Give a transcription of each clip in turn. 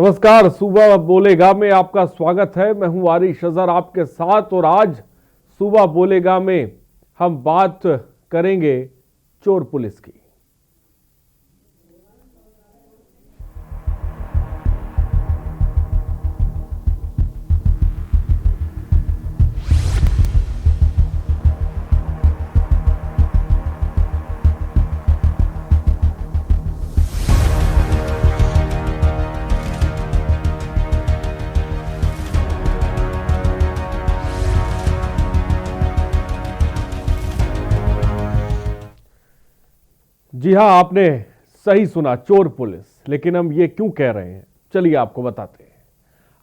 नमस्कार, सुबह बोलेगा में आपका स्वागत है। मैं हूं आरिश अजहर आपके साथ और आज सुबह बोलेगा में हम बात करेंगे चोर पुलिस की। जी हां, आपने सही सुना, चोर पुलिस। लेकिन हम ये क्यों कह रहे हैं, चलिए आपको बताते हैं।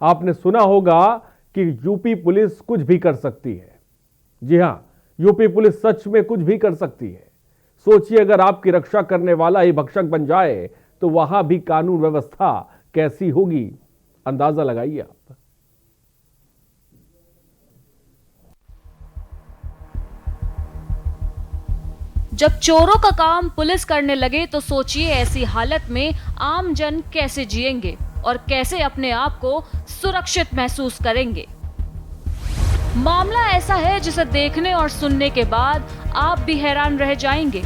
आपने सुना होगा कि यूपी पुलिस कुछ भी कर सकती है। जी हां, यूपी पुलिस सच में कुछ भी कर सकती है। सोचिए, अगर आपकी रक्षा करने वाला ही भक्षक बन जाए तो वहां भी कानून व्यवस्था कैसी होगी, अंदाजा लगाइए आप। जब चोरों का काम पुलिस करने लगे तो सोचिए ऐसी हालत में आम जन कैसे जिएंगे और कैसे अपने आप को सुरक्षित महसूस करेंगे। मामला ऐसा है जिसे देखने और सुनने के बाद आप भी हैरान रह जाएंगे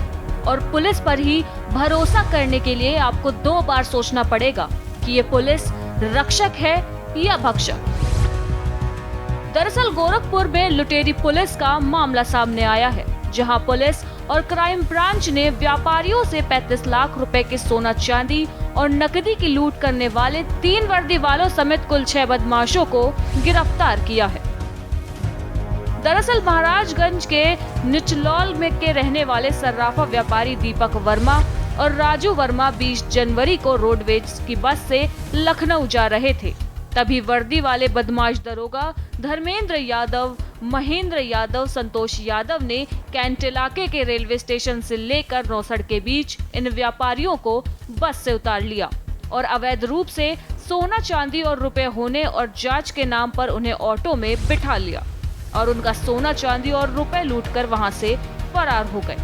और पुलिस पर ही भरोसा करने के लिए आपको 2 बार सोचना पड़ेगा कि ये पुलिस रक्षक है या भक्षक। दरअसल गोरखपुर में लुटेरी पुलिस का मामला सामने आया है, जहां पुलिस और क्राइम ब्रांच ने व्यापारियों से 35 लाख रुपए के सोना चांदी और नकदी की लूट करने वाले 3 वर्दी वालों समेत कुल 6 बदमाशों को गिरफ्तार किया है। दरअसल महाराजगंज के निचलौल में के रहने वाले सर्राफा व्यापारी दीपक वर्मा और राजू वर्मा 20 जनवरी को रोडवेज की बस से लखनऊ जा रहे थे। तभी वर्दी वाले बदमाश दरोगा धर्मेंद्र यादव, महेंद्र यादव, संतोष यादव ने कैंट इलाके के रेलवे स्टेशन से लेकर नौसड़ के बीच इन व्यापारियों को बस से उतार लिया और अवैध रूप से सोना चांदी और रुपए होने और जांच के नाम पर उन्हें ऑटो में बिठा लिया और उनका सोना चांदी और रुपए लूटकर वहां से फरार हो गए।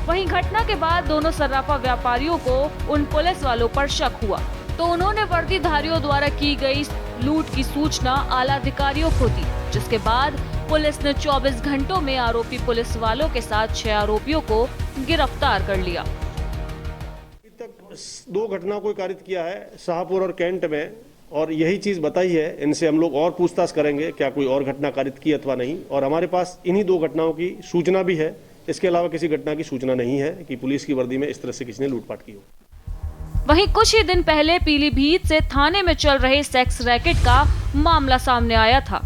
वहीं घटना के बाद दोनों सर्राफा व्यापारियों को उन पुलिस वालों पर शक हुआ तो उन्होंने वर्दीधारियों द्वारा की गई लूट की सूचना आला अधिकारियों को दी, जिसके बाद पुलिस ने 24 घंटों में आरोपी पुलिस वालों के साथ 6 आरोपियों को गिरफ्तार कर लिया। अभी तक 2 घटना को कारित किया है शाहपुर और कैंट में, और यही चीज बताई है। इनसे हम लोग और पूछताछ करेंगे क्या कोई और घटना कारित की अथवा नहीं, और हमारे पास इन्हीं 2 घटनाओं की सूचना भी है। इसके अलावा किसी घटना की सूचना नहीं है कि पुलिस की वर्दी में इस तरह से किसी ने लूटपाट की हो। वहीं कुछ ही दिन पहले पीलीभीत से थाने में चल रहे सेक्स रैकेट का मामला सामने आया था।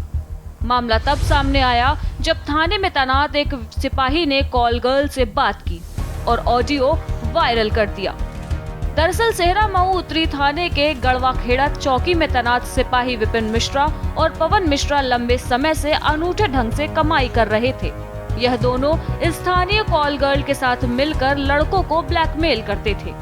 मामला तब सामने आया जब थाने में तैनात एक सिपाही ने कॉल गर्ल से बात की और ऑडियो वायरल कर दिया। दरअसल सेहरा मऊ उत्तरी थाने के गढ़वाखेड़ा चौकी में तैनात सिपाही विपिन मिश्रा और पवन मिश्रा लंबे समय से अनूठे ढंग से कमाई कर रहे थे। यह दोनों स्थानीय कॉल गर्ल के साथ मिलकर लड़कों को ब्लैकमेल करते थे।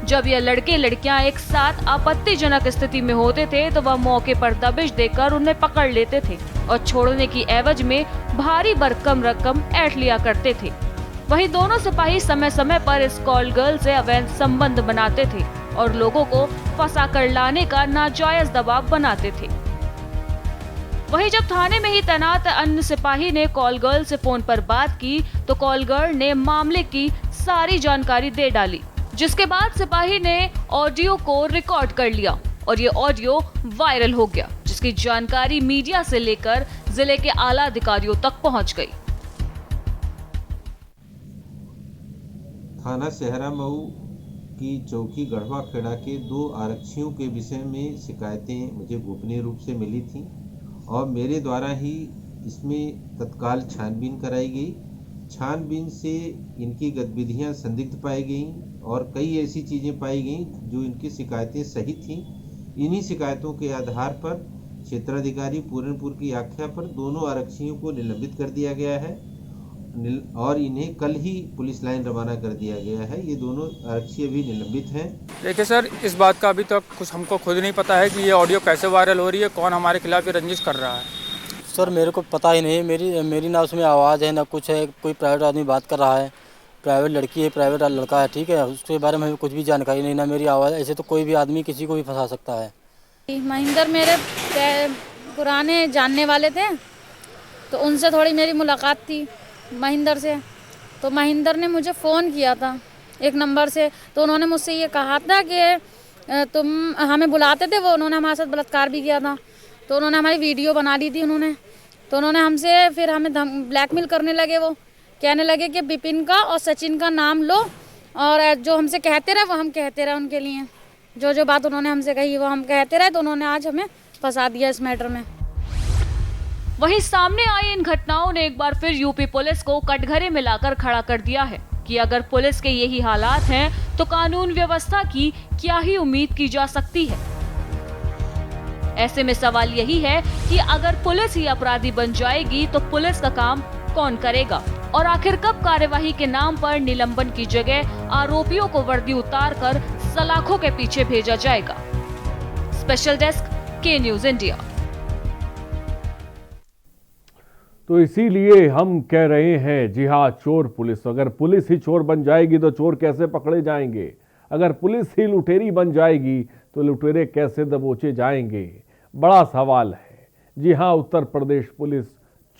जब ये लड़के लड़कियां एक साथ आपत्तिजनक स्थिति में होते थे तो वह मौके पर दबिश देकर उन्हें पकड़ लेते थे और छोड़ने की एवज में भारी भरकम रकम ऐंठ लिया करते थे। वहीं दोनों सिपाही समय समय पर इस कॉल गर्ल से अवैध संबंध बनाते थे और लोगों को फंसा कर लाने का नाजायज दबाव बनाते थे। वहीं जब थाने में ही तैनात अन्य सिपाही ने कॉल गर्ल से फोन पर बात की तो कॉल गर्ल ने मामले की सारी जानकारी दे डाली, जिसके बाद सिपाही ने ऑडियो को रिकॉर्ड कर लिया और ये ऑडियो वायरल हो गया, जिसकी जानकारी मीडिया से लेकर जिले के आला अधिकारियों तक पहुंच गई। थाना सेहरा मऊ की चौकी गढ़वाखेड़ा के 2 आरक्षियों के विषय में शिकायतें मुझे गोपनीय रूप से मिली थीं और मेरे द्वारा ही इसमें तत्काल छानबीन कराई गई। छानबीन से इनकी गतिविधियां संदिग्ध पाई गईं और कई ऐसी चीज़ें पाई गईं जो इनकी शिकायतें सही थीं। इन्हीं शिकायतों के आधार पर क्षेत्राधिकारी पूरनपुर की आज्ञा पर दोनों आरक्षियों को निलंबित कर दिया गया है और इन्हें कल ही पुलिस लाइन रवाना कर दिया गया है। ये दोनों आरक्षी अभी निलंबित हैं। देखिए सर, इस बात का अभी तक कुछ हमको खुद नहीं पता है कि ये ऑडियो कैसे वायरल हो रही है, कौन हमारे खिलाफ ये रंजिश कर रहा है। सर मेरे को पता ही नहीं, मेरी ना उसमें आवाज़ है ना कुछ है, कोई प्राइवेट आदमी बात कर रहा है। प्राइवेट लड़की है, प्राइवेट लड़का है, ठीक है, उसके बारे में कुछ भी जानकारी नहीं, ना मेरी आवाज़। ऐसे तो कोई भी आदमी किसी को भी फंसा सकता है। महेंद्र मेरे पुराने जानने वाले थे, तो उनसे थोड़ी मेरी मुलाकात थी महेंद्र से। तो महेंद्र ने मुझे फ़ोन किया था एक नंबर से, तो उन्होंने मुझसे ये कहा था कि तुम हमें बुलाते थे। वो उन्होंने हमारे साथ बलात्कार भी किया था, तो उन्होंने हमारी वीडियो बना ली थी उन्होंने। तो उन्होंने हमसे फिर हमें ब्लैकमेल करने लगे। वो कहने लगे कि विपिन का और सचिन का नाम लो, और जो हमसे कहते रहे वो हम कहते रहे उनके लिए। जो जो बात उन्होंने हमसे कही वो हम कहते रहे, तो उन्होंने आज हमें फंसा दिया इस मैटर में। वहीं सामने आई इन घटनाओं ने एक बार फिर यूपी पुलिस को कटघरे में लाकर खड़ा कर दिया है कि अगर पुलिस के यही हालात हैं तो कानून व्यवस्था की क्या ही उम्मीद की जा सकती है। ऐसे में सवाल यही है कि अगर पुलिस ही अपराधी बन जाएगी तो पुलिस का काम कौन करेगा, और आखिर कब कार्यवाही के नाम पर निलंबन की जगह आरोपियों को वर्दी उतारकर सलाखों के पीछे भेजा जाएगा। स्पेशल डेस्क, के न्यूज इंडिया। तो इसीलिए हम कह रहे हैं, जी हाँ, चोर पुलिस। अगर पुलिस ही चोर बन जाएगी तो चोर कैसे पकड़े जाएंगे? अगर पुलिस ही लुटेरी बन जाएगी तो लुटेरे कैसे दबोचे जाएंगे? बड़ा सवाल है। जी हाँ, उत्तर प्रदेश पुलिस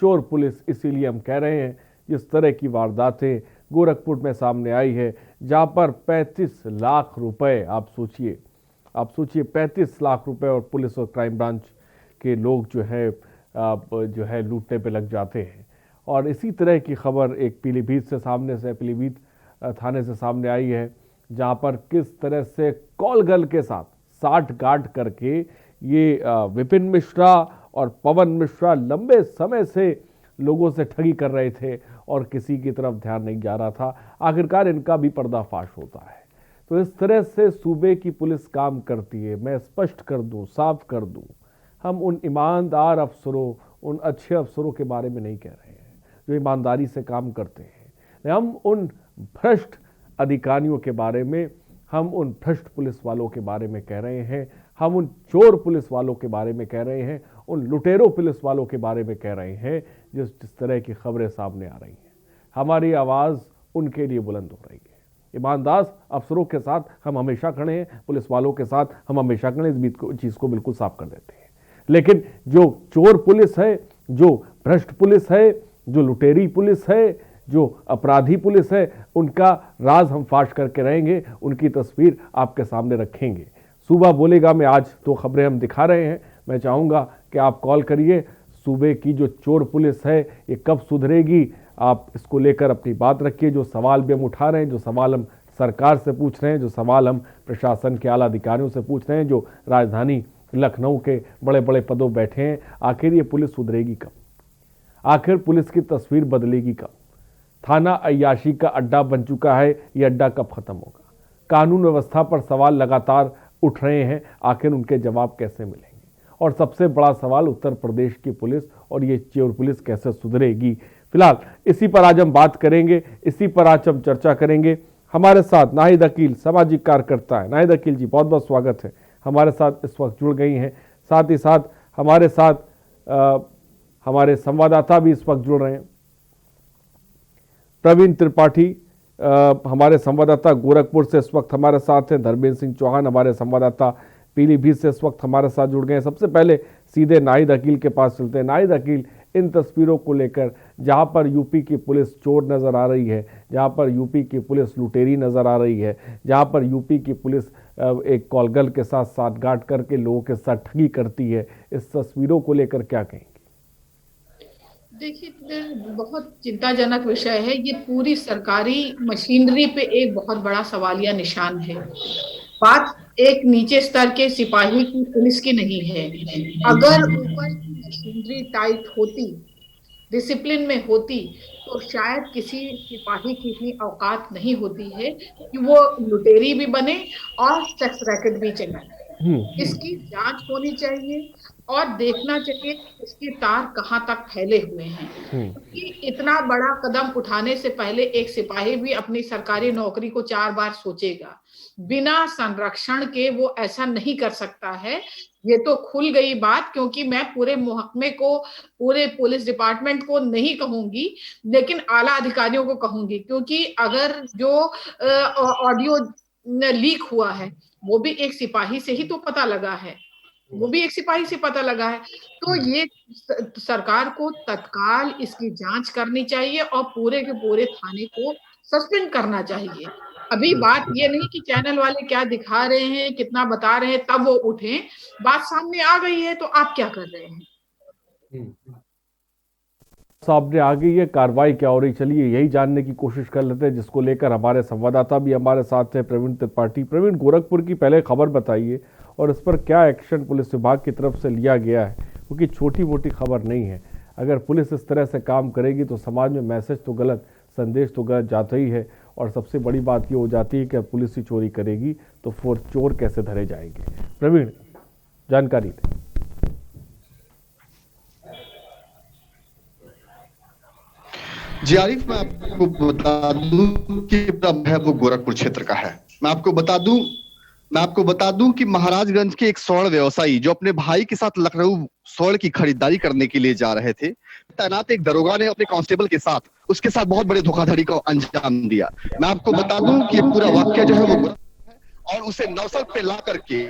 चोर पुलिस इसीलिए हम कह रहे हैं। जिस तरह की वारदातें गोरखपुर में सामने आई है, जहाँ पर 35 लाख रुपए, आप सोचिए 35 लाख रुपए, और पुलिस और क्राइम ब्रांच के लोग जो है लूटने पे लग जाते हैं। और इसी तरह की खबर एक पीलीभीत थाने से सामने आई है, जहां पर किस तरह से कॉल गर्ल के साथ साठ गांठ करके ये विपिन मिश्रा और पवन मिश्रा लंबे समय से लोगों से ठगी कर रहे थे और किसी की तरफ ध्यान नहीं जा रहा था। आखिरकार इनका भी पर्दाफाश होता है। तो इस तरह से सूबे की पुलिस काम करती है। मैं स्पष्ट कर दूं, साफ कर दूं, हम उन ईमानदार अफसरों, उन अच्छे अफसरों के बारे में नहीं कह रहे हैं जो ईमानदारी से काम करते हैं। हम उन भ्रष्ट अधिकारियों के बारे में, हम उन भ्रष्ट पुलिस वालों के बारे में कह रहे हैं, हम उन चोर पुलिस वालों के बारे में कह रहे हैं, उन लुटेरों पुलिस वालों के बारे में कह रहे हैं जिस तरह की खबरें सामने आ रही हैं। हमारी आवाज़ उनके लिए बुलंद हो रही है। ईमानदार अफसरों के साथ हम हमेशा खड़े हैं, पुलिस वालों के साथ हम हमेशा खड़े हैं। इस चीज़ को बिल्कुल साफ कर देते हैं। लेकिन जो चोर पुलिस है, जो भ्रष्ट पुलिस है, जो लुटेरी पुलिस है, जो अपराधी पुलिस है, उनका राज हम फाश करके रहेंगे, उनकी तस्वीर आपके सामने रखेंगे। सूबा बोलेगा में आज 2 खबरें हम दिखा रहे हैं। मैं चाहूँगा कि आप कॉल करिए। सूबे की जो चोर पुलिस है ये कब सुधरेगी, आप इसको लेकर अपनी बात रखिए। जो सवाल भी हम उठा रहे हैं, जो सवाल हम सरकार से पूछ रहे हैं, जो सवाल हम प्रशासन के आला अधिकारियों से पूछ रहे हैं, जो राजधानी लखनऊ के बड़े बड़े पदों बैठे हैं, आखिर ये पुलिस सुधरेगी कब? आखिर पुलिस की तस्वीर बदलेगी कब? थाना अय्याशी का अड्डा बन चुका है, ये अड्डा कब खत्म होगा? कानून व्यवस्था पर सवाल लगातार उठ रहे हैं, आखिर उनके जवाब कैसे मिलेंगे? और सबसे बड़ा सवाल, उत्तर प्रदेश की पुलिस और ये चोर पुलिस कैसे सुधरेगी? फिलहाल इसी पर आज हम बात करेंगे, इसी पर आज हम चर्चा करेंगे। हमारे साथ नाहिद अकील सामाजिक कार्यकर्ता है। नाहिद अकील जी, बहुत बहुत स्वागत है, हमारे साथ इस वक्त जुड़ गई हैं। साथ ही साथ हमारे साथ हमारे संवाददाता भी इस वक्त जुड़ रहे हैं। प्रवीण त्रिपाठी हमारे संवाददाता गोरखपुर से इस वक्त हमारे साथ हैं। धर्मेंद्र सिंह चौहान हमारे संवाददाता पीलीभीत से इस वक्त हमारे साथ जुड़ गए हैं। सबसे पहले सीधे नाहिद अकील के पास चलते हैं। नाहिद अकील, इन तस्वीरों को लेकर, जहां पर यूपी की पुलिस चोर नज़र आ रही है, जहां पर यूपी की पुलिस लुटेरी नज़र आ रही है, जहां पर यूपी की पुलिस एक कॉलगर्ल के साथ साठगांठ करके लोगों के साथ ठगी करती है, इस तस्वीरों को लेकर क्या कहेंगे? देखिए, बहुत चिंताजनक विषय है। ये पूरी सरकारी मशीनरी पे एक बहुत बड़ा सवालिया निशान है। बात एक नीचे स्तर के सिपाही की, पुलिस की नहीं है। अगर ऊपर की मशीनरी टाइट होती, डिसिप्लिन में होती, तो शायद किसी सिपाही की इतनी औकात नहीं होती है कि वो लुटेरी भी बने और सेक्स रैकेट भी चलाए। इसकी जांच होनी चाहिए और देखना चाहिए इसके तार कहां तक फैले हुए हैं। क्योंकि इतना बड़ा कदम उठाने से पहले एक सिपाही भी अपनी सरकारी नौकरी को 4 बार सोचेगा। बिना संरक्षण के वो ऐसा नहीं कर सकता है। ये तो खुल गई बात, क्योंकि मैं पूरे महकमे को, पूरे पुलिस डिपार्टमेंट को नहीं कहूंगी, लेकिन आला अधिकारियों को कहूंगी, क्योंकि अगर जो ऑडियो लीक हुआ है वो भी एक सिपाही से ही तो पता लगा है, वो भी एक सिपाही से पता लगा है। तो ये सरकार को तत्काल इसकी जांच करनी चाहिए और पूरे के पूरे थाने को सस्पेंड करना चाहिए। अभी बात ये नहीं कि चैनल वाले क्या दिखा रहे हैं, कितना बता रहे हैं, तब वो उठे। बात सामने आ गई है तो आप क्या कर रहे हैं? सामने आ गई है, कार्रवाई क्या हो रही, चलिए यही जानने की कोशिश कर लेते हैं, जिसको लेकर हमारे संवाददाता भी हमारे साथ है, प्रवीण त्रिपाठी। प्रवीण, गोरखपुर की पहले खबर बताइए और इस पर क्या एक्शन पुलिस विभाग की तरफ से लिया गया है, क्योंकि छोटी मोटी खबर नहीं है। अगर पुलिस इस तरह से काम करेगी तो समाज में मैसेज तो गलत, संदेश तो गलत जाता ही है, और सबसे बड़ी बात ये हो जाती है कि अब पुलिस ही चोरी करेगी तो फिर चोर कैसे धरे जाएंगे। प्रवीण, जानकारी दें। जी आरिफ, मैं आपको बता दूं कि है वो गोरखपुर क्षेत्र का है। मैं आपको बता दूं कि महाराजगंज के एक स्वर्ण व्यवसायी जो अपने भाई के साथ लखनऊ स्वर्ण की खरीदारी करने के लिए जा रहे थे, तैनात एक दरोगा ने अपने कांस्टेबल के साथ उसके साथ बहुत बड़े धोखाधड़ी को अंजाम दिया। मैं आपको बता दूं कि ये पूरा वाक्य जो है वो, और उसे नौसर पे ला करके,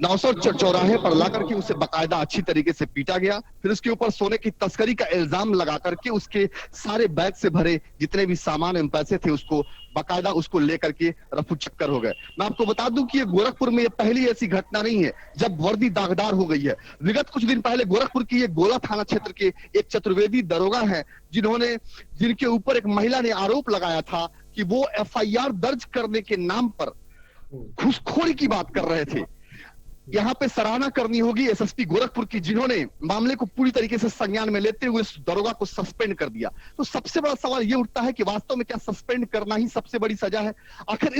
नौसर चौराहे पर ला करके उसे बकायदा अच्छी तरीके से पीटा गया। फिर उसके ऊपर सोने की तस्करी का इल्जाम लगा करके उसके सारे बैग से भरे जितने भी सामान एवं पैसे थे उसको बकायदा उसको लेकर के रफू चक्कर हो गए। मैं आपको बता दूं कि ये गोरखपुर में ये पहली ऐसी घटना नहीं है जब वर्दी दागदार हो गई है। विगत कुछ दिन पहले गोरखपुर की ये गोला थाना क्षेत्र के एक चतुर्वेदी दरोगा है जिनके ऊपर एक महिला ने आरोप लगाया था कि वो FIR दर्ज करने के नाम पर घूसखोरी की बात कर रहे थे। यहाँ पे सराहना करनी होगी SSP गोरखपुर की, जिन्होंने मामले को पूरी तरीके से संज्ञान में लेते हुए इस दरोगा को सस्पेंड कर दिया। तो सबसे बड़ा सवाल ये उठता है कि वास्तव में क्या सस्पेंड करना ही सबसे बड़ी सजा है? आखिर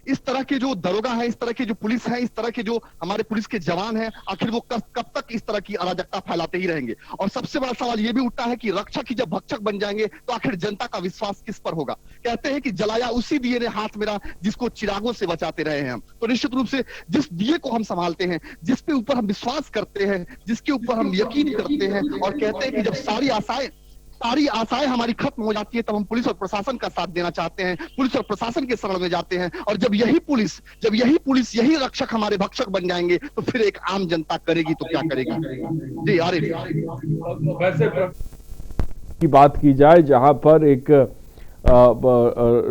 इस तरह के जो दरोगा है, इस तरह के जो पुलिस है, इस तरह के जो हमारे पुलिस के जवान हैं, आखिर वो कब तक इस तरह की अराजकता फैलाते ही रहेंगे? और सबसे बड़ा सवाल ये भी उठता है कि रक्षक ही जब भक्षक बन जाएंगे तो आखिर जनता का विश्वास किस पर होगा? कहते हैं कि जलाया उसी दिए ने हाथ मेरा जिसको चिरागों से बचाते रहे हैं हम। तो निश्चित रूप से जिस दिए को हम संभालते हैं, जिसके ऊपर हम विश्वास करते हैं, जिसके ऊपर हम यकीन करते हैं, और कहते हैं कि जब सारी आशाएं हमारी खत्म हो जाती है तब हम पुलिस और प्रशासन का साथ देना चाहते हैं, पुलिस और प्रशासन के शरण में जाते हैं। और जब यही पुलिस यही रक्षक हमारे भक्षक बन जाएंगे तो फिर एक आम जनता करेगी तो क्या करेगी? जी आरिफ, वैसे की बात की जाए, जहां पर एक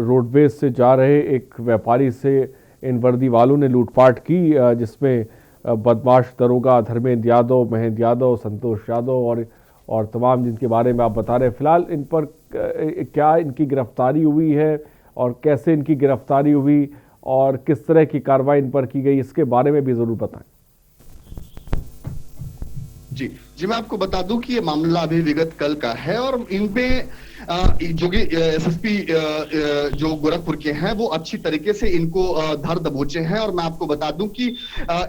रोडवेज से जा रहे एक व्यापारी से इन वर्दी वालों ने लूटपाट की, जिसमें बदमाश दरोगा धर्मेंद्र यादव, महेंद्र यादव, संतोष यादव और तमाम जिनके बारे में आप बता रहे हैं। फिलहाल इन पर क्या इनकी गिरफ्तारी हुई है और कैसे इनकी गिरफ्तारी हुई और किस तरह की कार्रवाई इन पर की गई, इसके बारे में भी जरूर बताएं। जी मैं आपको बता दूं कि ये मामला अभी विगत कल का है और इनपे जो कि SSP जो गोरखपुर के हैं वो अच्छी तरीके से इनको धर दबोचे हैं। और मैं आपको बता दूं कि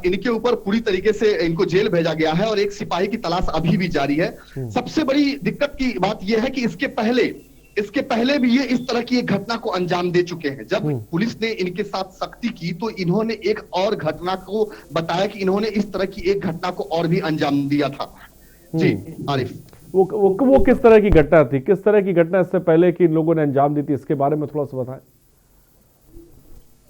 इनके ऊपर पूरी तरीके से इनको जेल भेजा गया है और एक सिपाही की तलाश अभी भी जारी है। सबसे बड़ी दिक्कत की बात यह है कि इसके पहले भी ये इस तरह की एक घटना को अंजाम दे चुके हैं। जब पुलिस ने इनके साथ सख्ती की तो इन्होंने एक और घटना को बताया कि इन्होंने इस तरह की एक घटना को और भी अंजाम दिया था। जी आरिफ, वो किस तरह की घटना थी? किस तरह की घटना इससे पहले कि इन लोगों ने अंजाम दी थी, इसके बारे में थोड़ा सा बताएं।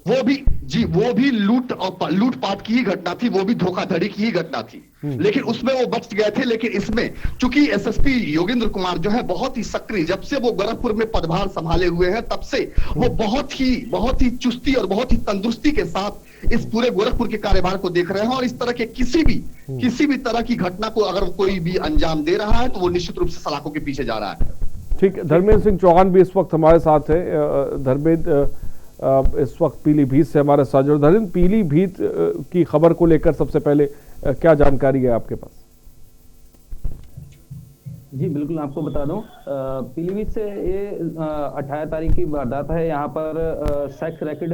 वो भी लूटपाट की ही घटना थी, वो भी धोखाधड़ी की ही घटना थी, लेकिन उसमें वो बच गए थे। लेकिन इसमें चूंकि SSP योगेंद्र कुमार जो है बहुत ही सक्रिय, जब से वो गोरखपुर में पदभार संभाले हुए हैं तब से वो बहुत ही चुस्ती और बहुत ही तंदुरुस्ती के साथ इस पूरे गोरखपुर के कार्यभार को देख रहे हैं। और इस तरह के किसी भी तरह की घटना को अगर कोई भी अंजाम दे रहा है तो वो निश्चित रूप से सलाखों के पीछे जा रहा है। ठीक, धर्मेंद्र सिंह चौहान भी इस वक्त हमारे साथ है। धर्मेंद्र इस वक्त पीलीभीत से हमारे साथ जुड़े। धर्मेंद्र, पीलीभीत की खबर को लेकर सबसे पहले क्या जानकारी है आपके पास? जी बिल्कुल, आपको बता दूं, पीलीभीत से ये 18 तारीख की वारदात है। यहाँ पर सेक्स रैकेट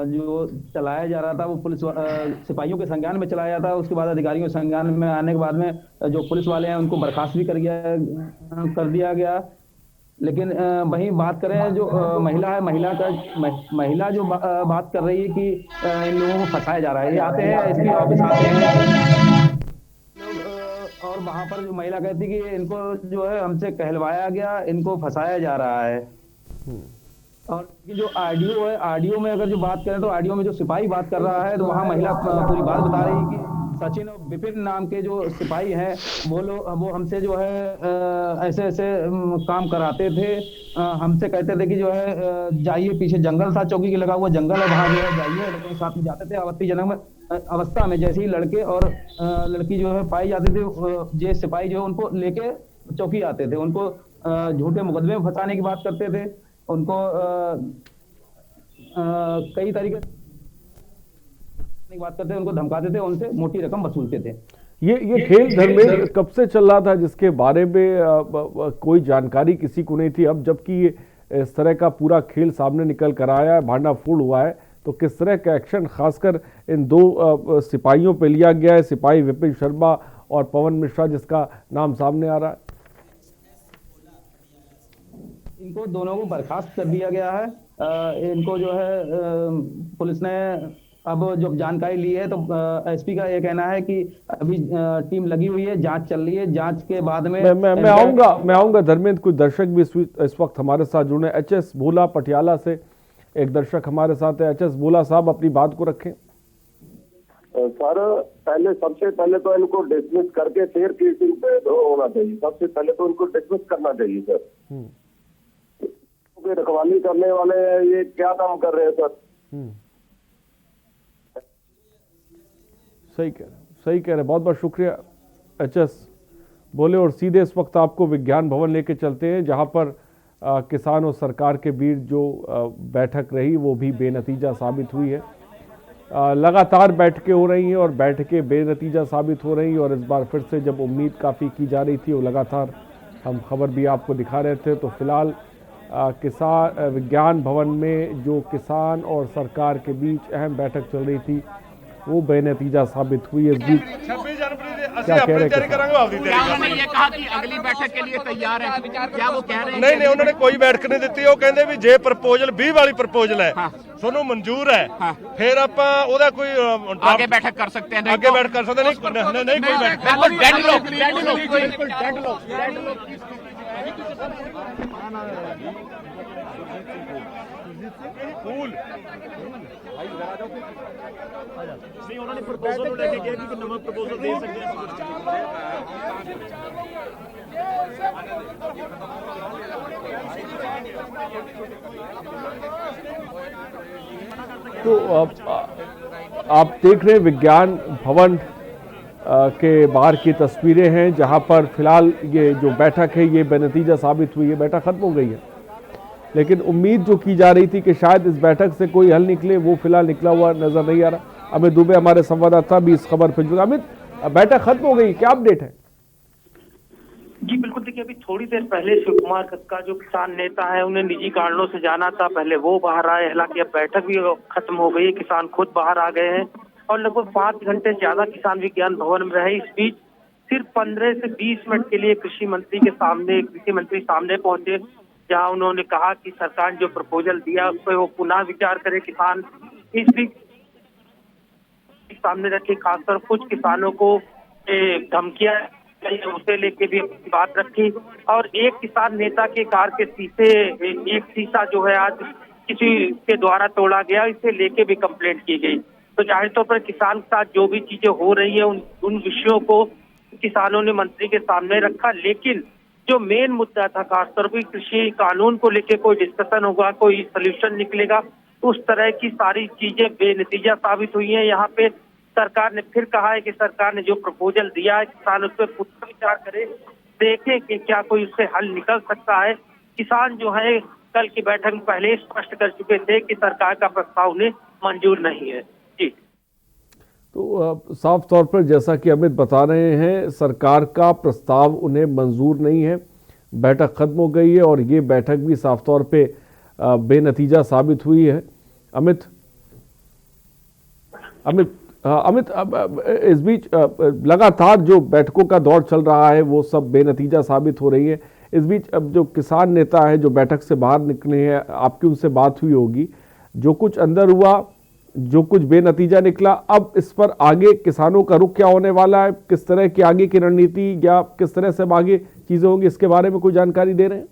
जो चलाया जा रहा था वो पुलिस सिपाहियों के संज्ञान में चलाया था। उसके बाद अधिकारियों के संज्ञान में आने के बाद में जो पुलिस वाले हैं उनको बर्खास्त भी कर दिया गया। लेकिन वहीं बात करें जो महिला है, महिला जो बात कर रही है कि इन लोगों को फंसाया जा रहा है। ये आते हैं एसपी ऑफिस आते हैं और वहां पर जो महिला कहती कि इनको जो है हमसे कहलवाया गया, इनको फंसाया जा रहा है। और ये जो ऑडियो है, ऑडियो में अगर जो बात करें तो ऑडियो में जो सिपाही बात कर रहा है तो वहाँ महिला पूरी बात बता रही है कि सचिन और विपिन नाम के जो सिपाही हैं वो हमसे जो है ऐसे ऐसे काम कराते थे। हमसे कहते थे कि जो है जाइए, पीछे जंगल था, चौकी के लगा हुआ जंगल है, वहाँ जो है जाइए। लड़के साथ में जाते थे। आपत्तिजनक अवस्था में जैसे ही लड़के और लड़की जो है पाई जाते थे, ये सिपाही जो है उनको लेके चौकी आते थे, उनको झूठे मुकदमे में फंसाने की बात करते थे, उनको कई तरीके की बात करते थे, उनको धमकाते थे, उनसे मोटी रकम वसूलते थे। ये खेल धर्मेंद्र कब से चल रहा था जिसके बारे में कोई जानकारी किसी को नहीं थी? अब जबकि ये इस तरह का पूरा खेल सामने निकल कर आया है, भांडाफोड़ हुआ है, तो किस तरह का एक्शन खासकर इन दो सिपाहियों पे लिया गया है, सिपाही विपिन शर्मा और पवन मिश्रा जिसका नाम सामने आ रहा है? इनको दोनों को बर्खास्त कर दिया गया है। इनको जो है पुलिस ने अब जब जानकारी ली है तो एसपी का ये कहना है कि अभी टीम लगी हुई है, जांच चल रही है, जांच के बाद में मैं आऊंगा धर्मेंद्र। कुछ दर्शक भी इस वक्त हमारे साथ जुड़े। एचएस भोला पटियाला से एक दर्शक हमारे साथ है। एचएस भोला साहब, अपनी बात को रखें। सर, सबसे पहले तो इनको डिसमिस करके फिर केसिंग पे होना चाहिए। सबसे पहले तो इनको डिसमिस करना चाहिए सर। रखवाली करने वाले ये क्या काम कर रहे हैं सर? सही कह रहे। बहुत बहुत शुक्रिया एचएस बोले। और सीधे इस वक्त आपको विज्ञान भवन लेके चलते हैं, जहां पर किसान और सरकार के बीच जो बैठक रही वो भी बेनतीजा साबित हुई है। लगातार बैठकें हो रही हैं और बैठकें बेनतीजा साबित हो रही हैं। और इस बार फिर से जब उम्मीद काफ़ी की जा रही थी, वो लगातार हम खबर भी आपको दिखा रहे थे। तो फिलहाल किसान विज्ञान भवन में जो किसान और सरकार के बीच अहम बैठक चल रही थी वो बेनतीजा साबित हुई। इस बीच 26 जनवरी क्या कह रहे हैं? उन्होंने ये कहा कि अगली बैठक के लिए तैयार है, क्या वो कह रहे हैं? नहीं, उन्होंने कोई बैठक नहीं दी। वो कहते भी जे प्रपोजल 20 वाली प्रपोजल है सोनू मंजूर है, फिर ਆਪਾਂ ਉਹਦਾ ਕੋਈ आगे बैठक कर सकते हैं। आगे बैठक कर सकते नहीं कोई बैठक। नहीं, उन्होंने प्रपोजल को लेके किया कि नवा प्रपोजल दे सकते हैं। तो आप देख रहे हैं विज्ञान भवन के बाहर की तस्वीरें हैं, जहां पर फिलहाल ये जो बैठक है ये बेनतीजा साबित हुई है। बैठक खत्म हो गई है, लेकिन उम्मीद जो की जा रही थी कि शायद इस बैठक से कोई हल निकले, वो फिलहाल निकला हुआ नजर नहीं आ रहा। अमित दुबे हमारे संवाददाता भी इस खबर पर जुड़े। अमित, बैठक खत्म हो गई, क्या अपडेट है? जी बिल्कुल, देखिए अभी थोड़ी देर पहले शिव कुमार का जो किसान नेता है उन्हें निजी कारणों से जाना था, पहले वो बाहर आए। हालांकि अब बैठक भी खत्म हो गई है, किसान खुद बाहर आ गए हैं और लगभग 5 घंटे ज्यादा किसान विज्ञान भवन में रहे। इस बीच सिर्फ 15 से 20 मिनट के लिए कृषि मंत्री सामने पहुंचे, जहां उन्होंने कहा कि सरकार ने जो प्रपोजल दिया उस पर वो पुनः विचार करे। किसान इस बीच सामने रखी, खासकर कुछ किसानों को धमकियां उसे लेके भी अपनी बात रखी। और एक किसान नेता के कार के एक शीशा जो है आज किसी के द्वारा तोड़ा गया, इसे लेके भी कंप्लेंट की गई। तो जाहिर तौर पर किसान के साथ जो भी चीजें हो रही है उन विषयों को किसानों ने मंत्री के सामने रखा। लेकिन जो मेन मुद्दा था, खासतौर पर कृषि कानून को लेकर कोई डिस्कशन होगा, कोई सोल्यूशन निकलेगा, उस तरह की सारी चीजें बेनतीजा साबित हुई है। यहाँ पे सरकार ने फिर कहा है कि सरकार ने जो प्रपोजल दिया है किसान उस पर पुनः विचार करे, देखें कि क्या कोई उससे हल निकल सकता है। किसान जो है कल की बैठक में पहले स्पष्ट कर चुके थे कि सरकार का प्रस्ताव उन्हें मंजूर नहीं है। जी, तो साफ तौर पर जैसा कि अमित बता रहे हैं, सरकार का प्रस्ताव उन्हें मंजूर नहीं है। बैठक खत्म हो गई है और ये बैठक भी साफ तौर पे बेनतीजा साबित हुई है। अमित, इस बीच लगातार जो बैठकों का दौर चल रहा है वो सब बेनतीजा साबित हो रही है। इस बीच अब जो किसान नेता है जो बैठक से बाहर निकले हैं, आपकी उनसे बात हुई होगी, जो कुछ अंदर हुआ, जो कुछ बेनतीजा निकला, अब इस पर आगे किसानों का रुख क्या होने वाला है, किस तरह की आगे की रणनीति या किस तरह से आगे चीजें होंगी, इसके बारे में कोई जानकारी दे रहे हैं?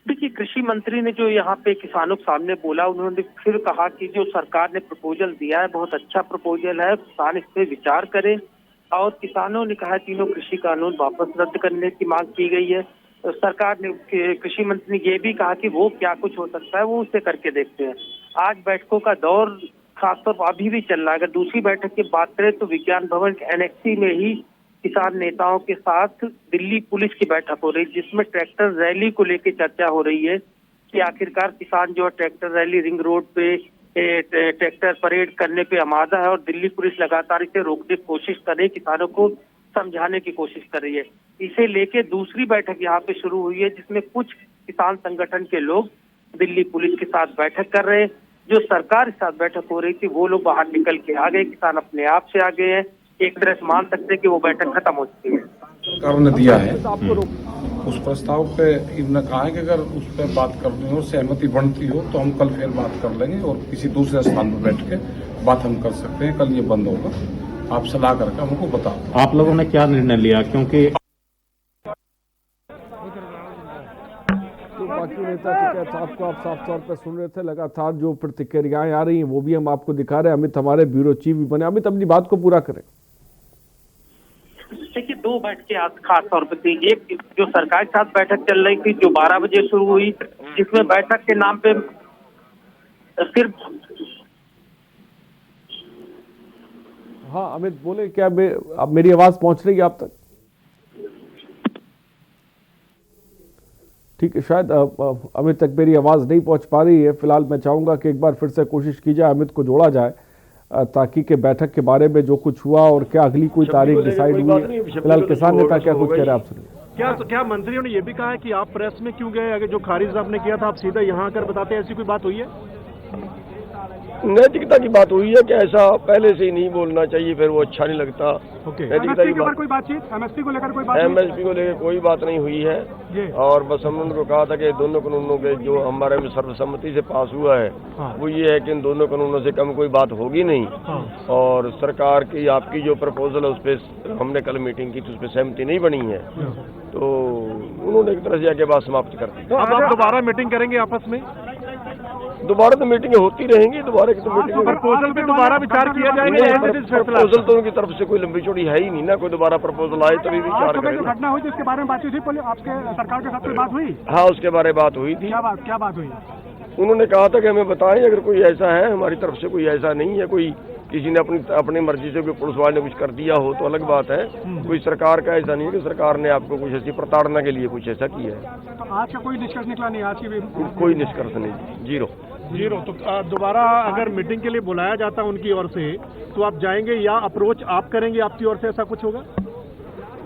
देखिए, कृषि मंत्री ने जो यहाँ पे किसानों के सामने बोला, उन्होंने फिर कहा कि जो सरकार ने प्रपोजल दिया है बहुत अच्छा प्रपोजल है, किसान इस पे विचार करें। और किसानों ने कहा तीनों कृषि कानून वापस रद्द करने की मांग की गई है। तो सरकार ने, कृषि मंत्री ने ये भी कहा कि वो क्या कुछ हो सकता है वो उसे करके देखते हैं। आज बैठकों का दौर खासतौर पर अभी भी चल रहा है। अगर दूसरी बैठक की बात करें तो विज्ञान भवन के एनेक्सी में ही किसान नेताओं के साथ दिल्ली पुलिस की बैठक हो रही है, जिसमें ट्रैक्टर रैली को लेकर चर्चा हो रही है कि आखिरकार किसान जो है ट्रैक्टर रैली रिंग रोड पे ट्रैक्टर परेड करने पे आमादा है और दिल्ली पुलिस लगातार इसे रोकने की कोशिश कर रही है, किसानों को समझाने की कोशिश कर रही है। इसे लेके दूसरी बैठक यहाँ पे शुरू हुई है, जिसमें कुछ किसान संगठन के लोग दिल्ली पुलिस के साथ बैठक कर रहे हैं। जो सरकार के साथ बैठक हो रही थी वो लोग बाहर निकल के आ गए, किसान अपने आप से आ गए हैं। एक तरह से मान सकते हैं कि वो बैठक खत्म हो चुकी है। सरकार ने दिया है उस प्रस्ताव पे, इन्होंने कहा है कि अगर उस पर बात करनी हो, सहमति बनती हो तो हम कल फिर बात कर लेंगे और किसी दूसरे स्थान पर बैठ के बात हम कर सकते हैं। कल ये बंद होगा, आप सलाह करके हमको बताओ। आप लोगों ने क्या निर्णय लिया? क्योंकि बाकी नेता के साथ को आप साफ तौर पर सुन रहे थे, लगातार जो प्रतिक्रियाएं आ रही हैं वो भी हम आपको दिखा रहे हैं। अमित हमारे ब्यूरो चीफ भी बने। अमित, अपनी बात को पूरा करें। देखिए, दो बैठकें आज खास तौर पर थी। एक जो सरकार के साथ बैठक चल रही थी जो 12 बजे शुरू हुई, जिसमें बैठक के नाम पे सिर्फ हाँ अमित बोले, क्या अब मेरी आवाज पहुंच रही है आप तक? ठीक है, शायद अमित तक मेरी आवाज नहीं पहुंच पा रही है। फिलहाल मैं चाहूंगा कि एक बार फिर से कोशिश की जाए, अमित को जोड़ा जाए, ताकि के बैठक के बारे में जो कुछ हुआ और क्या अगली कोई तारीख डिसाइड हुई है। फिलहाल किसान नेता क्या कुछ कह रहे हैं आप सुनिए। क्या मंत्रियों ने ये भी कहा है कि आप प्रेस में क्यों गए? अगर जो खारिज आपने किया था आप सीधा यहाँ आकर बताते, ऐसी कोई बात हुई है? नैतिकता की बात हुई है कि ऐसा पहले से ही नहीं बोलना चाहिए, फिर वो अच्छा नहीं लगता। नैतिकता की बात, कोई बातचीत एमएसपी को लेकर कोई बात? एमएसपी को लेकर कोई बात नहीं हुई है। और बस हमने उनको कहा था कि दोनों कानूनों के जो हमारे में सर्वसम्मति से पास हुआ है वो ये है कि इन दोनों कानूनों से कम कोई बात होगी नहीं। और सरकार की आपकी जो प्रपोजल है उस पर हमने कल मीटिंग की तो उस पर सहमति नहीं बनी है, तो उन्होंने एक तरह से आगे बात समाप्त कर दी। अब आप दोबारा मीटिंग करेंगे आपस में? दोबारा तो मीटिंगें होती रहेंगी, दोबारा की तो मीटिंग प्रपोजल पे दोबारा विचार किया जाएगा। प्रपोजल तो उनकी तरफ से कोई लंबी चौड़ी है ही नहीं ना, कोई दोबारा प्रपोजल आए तभी विचार करेंगे। घटना हुई जिसके बारे में बातचीत हुई, आपके सरकार के साथ कोई बात हुई? हाँ, उसके बारे में बात हुई थी। क्या बात हुई? उन्होंने कहा था कि हमें बताएं अगर कोई ऐसा है, हमारी तरफ से कोई ऐसा नहीं है, कोई किसी ने अपनी मर्जी से कोई पुलिस वाले ने कुछ कर दिया हो तो अलग बात है। कोई सरकार का ऐसा नहीं है कि सरकार ने आपको कुछ ऐसी प्रताड़ना के लिए कुछ ऐसा किया है। तो आज का कोई निष्कर्ष निकला नहीं? आज की कोई निष्कर्ष नहीं, जीरो। तो दोबारा अगर मीटिंग के लिए बुलाया जाता उनकी ओर से तो आप जाएंगे या अप्रोच आप करेंगे आपकी ओर से, ऐसा कुछ होगा?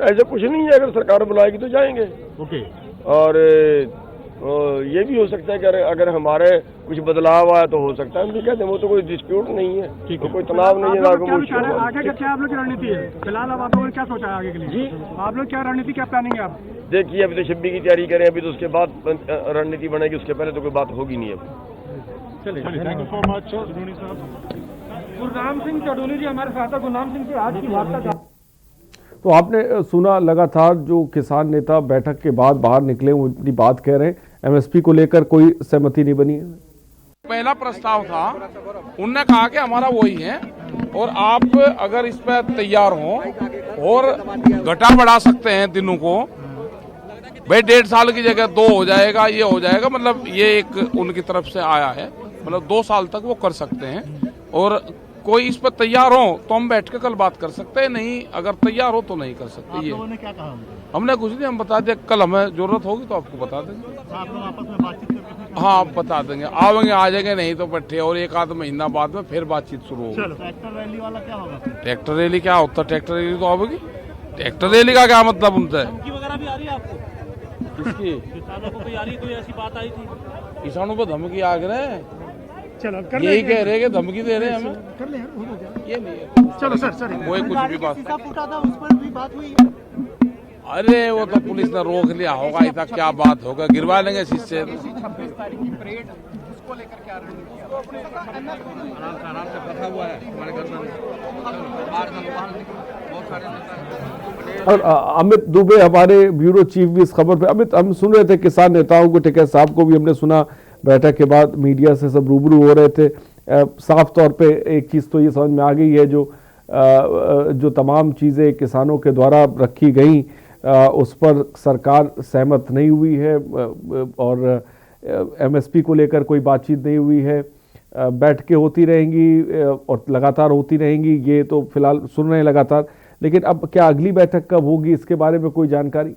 ऐसा कुछ नहीं है, अगर सरकार बुलाएगी तो जाएंगे। ओके। और ये भी हो सकता है कि अगर हमारे कुछ बदलाव आया तो हो सकता है, हम भी कहते हैं वो तो कोई डिस्प्यूट नहीं है, तो कोई तनाव नहीं है ना। आगे का क्या आप लोग की रणनीति है फिलहाल? अब आप लोगों ने क्या सोचा है आगे के लिए? जी, आप लोग क्या रणनीति, क्या प्लानिंग है आप? देखिए, अभी तो 26 की तैयारी करें, अभी तो उसके बाद रणनीति बनेगी, उसके पहले तो कोई बात होगी नहीं। अब चलिए, thank you so much Chaudhary Sahab. Gurnam Singh Chaudhary जी हमारे साथ है। गुरनाम सिंह से आज की वार्ता। तो आपने सुना, लगातार जो किसान नेता बैठक के बाद बाहर निकले वो अपनी बात कह रहे हैं, एमएसपी को लेकर कोई सहमति नहीं बनी है। पहला प्रस्ताव था, उनने कहा कि हमारा वही है और आप अगर इस पर तैयार हो और घटा बढ़ा सकते हैं दिनों को, भाई 1.5 साल की जगह 2 हो जाएगा, ये हो जाएगा, मतलब ये एक उनकी तरफ से आया है, मतलब 2 साल तक वो कर सकते हैं। और कोई इस पर तैयार हो तो हम बैठ के कल बात कर सकते हैं, नहीं अगर तैयार हो तो नहीं कर सकते। आप लोगों ने क्या कहा? हमने कुछ नहीं, हम बता दें, कल हमें जरूरत होगी तो आपको बता देंगे। आप लोग आपस में बातचीत करके? हाँ, आप बता देंगे, आवेंगे आ जाएंगे, नहीं तो बैठे और 1 आध महीना बाद में फिर बातचीत शुरू होगी। ट्रैक्टर रैली वाला क्या होगा? ट्रैक्टर रैली क्या होता है? ट्रैक्टर रैली तो आवेगी। ट्रैक्टर रैली का क्या मतलब उनसे? धमकी वगैरह भी आ रही है आपको? किसकी? किसानों को कोई आ रही, कोई ऐसी बात आई थी? किसानों पर धमकी आ गए, चलो यही कह रहे कि धमकी दे रहे हैं हमें, कर ले यार, ये नहीं है। चलो सर कोई कुछ भी बात फूटा था उस पर भी बात हुई? अरे वो तो पुलिस ने रोक लिया होगा, इतना क्या बात होगा, गिरवा लेंगे शीशे। 26 तारीख की परेड उसको लेकर क्या आराम से फंसा हुआ है हमारे घर में बहुत सारे। और अमित दुबे हमारे ब्यूरो चीफ भी इस खबर पे। अमित, हम सुन रहे थे किसान नेताओं को, टिकैत साहब को भी हमने सुना, बैठक के बाद मीडिया से सब रूबरू हो रहे थे। साफ तौर पे एक चीज़ तो ये समझ में आ गई है, जो तमाम चीज़ें किसानों के द्वारा रखी गई उस पर सरकार सहमत नहीं हुई है और एमएसपी को लेकर कोई बातचीत नहीं हुई है। बैठकें होती रहेंगी और लगातार होती रहेंगी, ये तो फिलहाल सुन रहे हैं लगातार, लेकिन अब क्या अगली बैठक कब होगी इसके बारे में कोई जानकारी?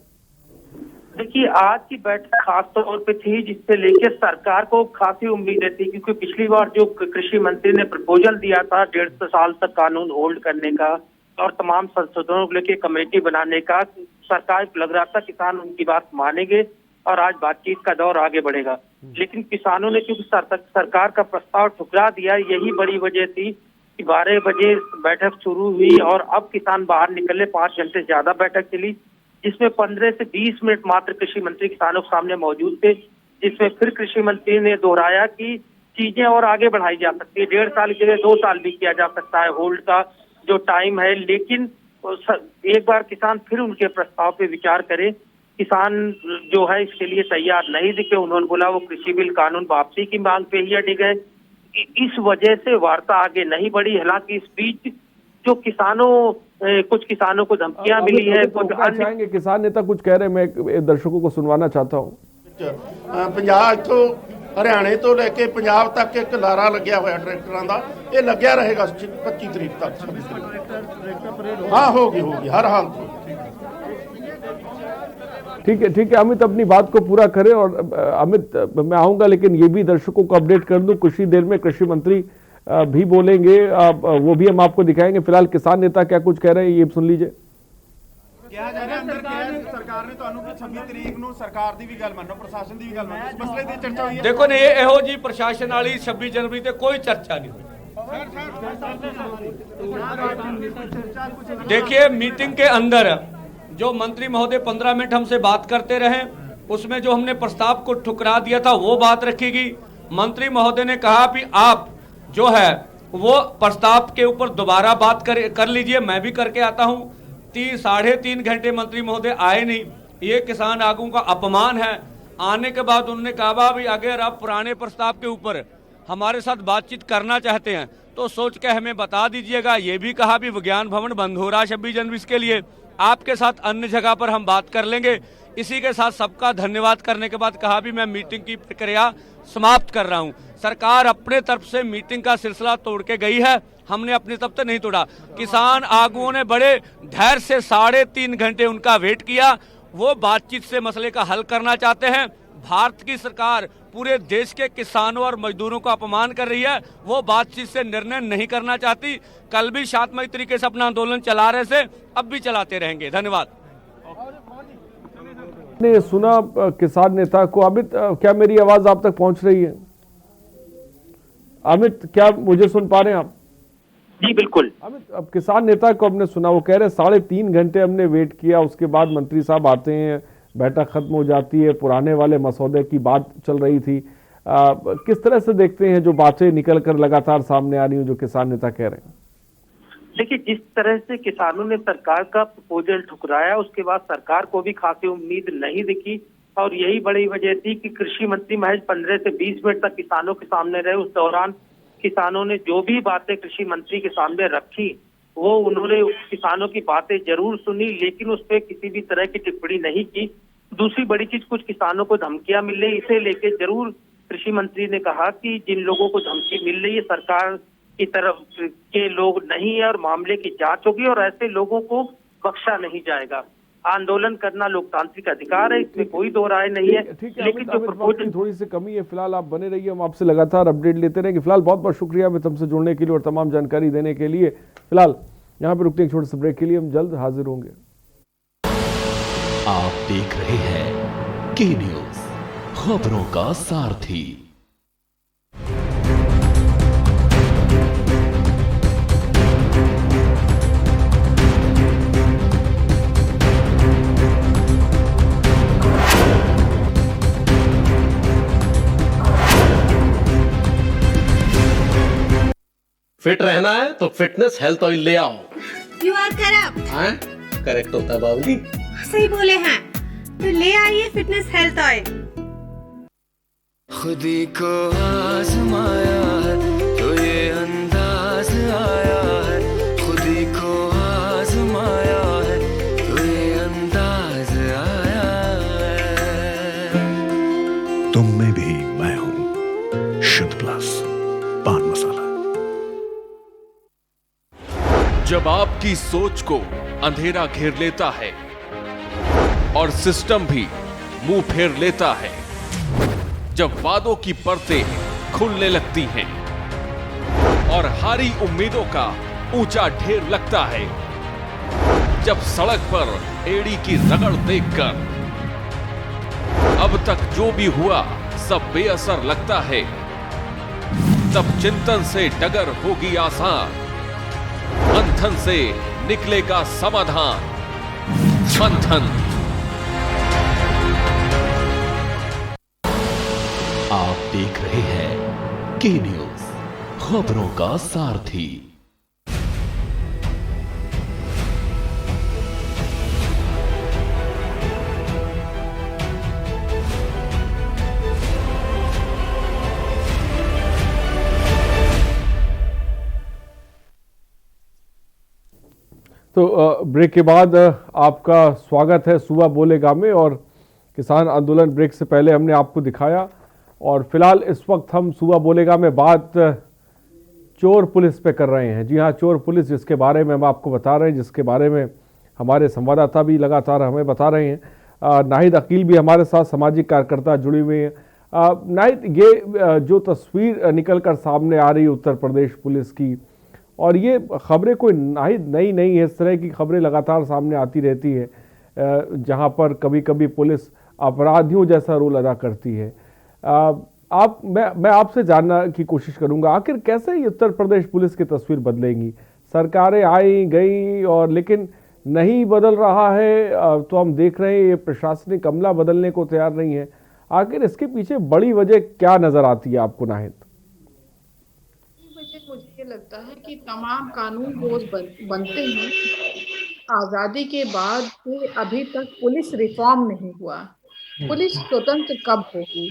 देखिए, आज की बैठक खास तौर पे थी जिससे लेकर सरकार को खासी उम्मीदें थी, क्योंकि पिछली बार जो कृषि मंत्री ने प्रपोजल दिया था 1.5 साल तक कानून होल्ड करने का और तमाम संशोधनों को लेकर कमेटी बनाने का, सरकार लग रहा था किसान उनकी बात मानेंगे और आज बातचीत का दौर आगे बढ़ेगा। लेकिन किसानों ने क्योंकि सरकार का प्रस्ताव ठुकरा दिया, यही बड़ी वजह थी कि 12 बजे बैठक शुरू हुई और अब किसान बाहर निकले। 5 घंटे से ज्यादा बैठक चली, जिसमें 15 से 20 मिनट मात्र कृषि मंत्री किसानों के सामने मौजूद थे, जिसमें फिर कृषि मंत्री ने दोहराया कि चीजें और आगे बढ़ाई जा सकती है, 1.5 साल के लिए 2 साल भी किया जा सकता है होल्ड का जो टाइम है, लेकिन एक बार किसान फिर उनके प्रस्ताव पे विचार करें। किसान जो है इसके लिए तैयार नहीं दिखे, उन्होंने बोला वो कृषि बिल कानून वापसी की मांग पे ही अड़ गए। इस वजह से वार्ता आगे नहीं बढ़ी। हालांकि इस बीच जो कुछ किसानों को धमकियां मिली है, कुछ अन्य किसान नेता कुछ कह रहे हैं, मैं दर्शकों को सुनवाना चाहता हूँ। पंजाब तो हरियाणे तो लेके पंजाब तक एक लारा लग्या हुआ ट्रैक्टरों का, ये लग्या रहेगा 25 तरीक तक। 26 तरीक हाँ होगी हर हाल तो। ठीक है अमित, अपनी बात को पूरा करें। और अमित, मैं आऊंगा, लेकिन ये भी दर्शकों को अपडेट कर दूं, कुछ ही देर में कृषि मंत्री भी बोलेंगे, वो भी हम आपको दिखाएंगे। फिलहाल किसान नेता क्या कुछ कह रहे हैं, ये सुन लीजिए। सरकार ने ਤੁਹਾਨੂੰ ਕਿ 26 ਤਰੀਕ ਨੂੰ ਸਰਕਾਰ ਦੀ ਵੀ ਗੱਲ ਮੰਨੋ, ਪ੍ਰਸ਼ਾਸਨ ਦੀ ਵੀ ਗੱਲ ਮੰਨੋ, ਇਸ ਮਸਲੇ ਦੀ ਚਰਚਾ ਹੋਈ ਹੈ। देखो ने ਇਹੋ ਜੀ ਪ੍ਰਸ਼ਾਸਨ ਵਾਲੀ 26 जनवरी ਤੇ कोई चर्चा नहीं हुई। देखिए, मीटिंग के अंदर जो मंत्री महोदय 15 मिनट हमसे बात करते रहे, उसमें जो हमने प्रस्ताव को ठुकरा दिया था वो बात रखी गई। मंत्री महोदय ने कहा कि आप जो है वो प्रस्ताव के ऊपर दोबारा बात कर लीजिए, मैं भी करके आता हूं। 3.5 घंटे मंत्री महोदय आए नहीं, ये किसान आगू का अपमान है। आने के बाद उन्होंने कहा भी अगर आप पुराने प्रस्ताव के ऊपर हमारे साथ बातचीत करना चाहते हैं तो सोच के हमें बता दीजिएगा। ये भी कहा भी विज्ञान भवन बंद हो रहा है 26 जनवरी के लिए, आपके साथ अन्य जगह पर हम बात कर लेंगे। इसी के साथ सबका धन्यवाद करने के बाद कहा भी मैं मीटिंग की प्रक्रिया समाप्त कर रहा हूं। सरकार अपने तरफ से मीटिंग का सिलसिला तोड़ के गई है, हमने अपनी तरफ से नहीं तोड़ा। किसान आगुओं ने बड़े धैर्य से 3.5 घंटे उनका वेट किया। वो बातचीत से मसले का हल करना चाहते हैं। भारत की सरकार पूरे देश के किसानों और मजदूरों का अपमान कर रही है, वो बातचीत से निर्णय नहीं करना चाहती। कल भी शांतमय तरीके से अपना आंदोलन चला रहे थे, अब भी चलाते रहेंगे। धन्यवाद। ने सुना किसान नेता को। अमित, क्या मेरी आवाज आप तक पहुंच रही है? अमित, क्या मुझे सुन पा रहे हैं आप? जी बिल्कुल। अमित, अब किसान नेता को हमने सुना, वो कह रहे 3.5 घंटे हमने वेट किया, उसके बाद मंत्री साहब आते हैं, बैठक खत्म हो जाती है, पुराने वाले मसौदे की बात चल रही थी। किस तरह से देखते हैं जो बातें निकल कर लगातार सामने आ रही हैं, जो किसान नेता कह रहे हैं? देखिए, जिस तरह से किसानों ने सरकार का प्रपोजल ठुकराया, उसके बाद सरकार को भी खासी उम्मीद नहीं दिखी और यही बड़ी वजह थी कि कृषि मंत्री महज 15 से 20 मिनट तक किसानों के सामने रहे। उस दौरान किसानों ने जो भी बातें कृषि मंत्री के सामने रखी, वो उन्होंने किसानों की बातें जरूर सुनी, लेकिन उस पर किसी भी तरह की टिप्पणी नहीं की। दूसरी बड़ी चीज, कुछ किसानों को धमकियां मिल रही, इसे लेके जरूर कृषि मंत्री ने कहा कि जिन लोगों को धमकी मिल रही है सरकार की तरफ के लोग नहीं है और मामले की जांच होगी और ऐसे लोगों को बख्शा नहीं जाएगा। आंदोलन करना लोकतांत्रिक अधिकार है, इसमें कोई दो राय नहीं है। लेकिन जो प्रपोजल थोड़ी सी कमी है। फिलहाल आप बने रहिए, हम आपसे लगातार अपडेट लेते रहेंगे। फिलहाल बहुत बहुत शुक्रिया अमित हमसे जुड़ने के लिए और तमाम जानकारी देने के लिए। फिलहाल यहाँ पे रुकते हैं छोटे से ब्रेक के लिए, हम जल्द हाजिर होंगे। आप देख रहे हैं के न्यूज, खबरों का सारथी। फिट रहना है तो फिटनेस हेल्थ ऑयल ले आओ। You are corrupt. हाँ, करेक्ट होता है बाबूली। सही बोले हैं, तो ले आइए फिटनेस हेल्थ ऑयल। खुदी को आजमाया है तो ये अंदाज आया है, खुदी को आजमाया है तो ये अंदाज आया है। तुम में भी मैं हूं, शुद्ध प्लस पान मसाला। जब आपकी सोच को अंधेरा घेर लेता है और सिस्टम भी मुंह फेर लेता है, जब वादों की परतें खुलने लगती हैं और हारी उम्मीदों का ऊंचा ढेर लगता है, जब सड़क पर एड़ी की रगड़ देखकर अब तक जो भी हुआ सब बेअसर लगता है, तब चिंतन से डगर होगी आसान, मंथन से निकलेगा समाधान। मंथन। आप देख रहे हैं के न्यूज, खबरों का सारथी। तो ब्रेक के बाद आपका स्वागत है सुबह बोलेगा में। और किसान आंदोलन ब्रेक से पहले हमने आपको दिखाया, और फिलहाल इस वक्त हम सुबह बोलेगा में बात चोर पुलिस पे कर रहे हैं। जी हाँ, चोर पुलिस, जिसके बारे में हम आपको बता रहे हैं, जिसके बारे में हमारे संवाददाता भी लगातार हमें बता रहे हैं। नाहिद अकील भी हमारे साथ सामाजिक कार्यकर्ता जुड़े हुए हैं। नाहिद, ये जो तस्वीर निकल कर सामने आ रही है उत्तर प्रदेश पुलिस की, और ये खबरें कोई नाहिद नई नहीं है, इस तरह की खबरें लगातार सामने आती रहती है, जहाँ पर कभी कभी पुलिस अपराधियों जैसा रोल अदा करती है। मैं आपसे जानना की कोशिश करूंगा, आखिर कैसे ये उत्तर प्रदेश पुलिस की तस्वीर बदलेगी? सरकारें आई गई और लेकिन नहीं बदल रहा है। तो हम देख रहे हैं ये प्रशासनिक अमला बदलने को तैयार नहीं है। आखिर इसके पीछे बड़ी वजह क्या नजर आती है आपको नाहिद? मुझे ये लगता है कि तमाम कानून रोज बनते हैं। आजादी के बाद से अभी तक पुलिस रिफॉर्म नहीं हुआ। पुलिस स्वतंत्र कब होगी?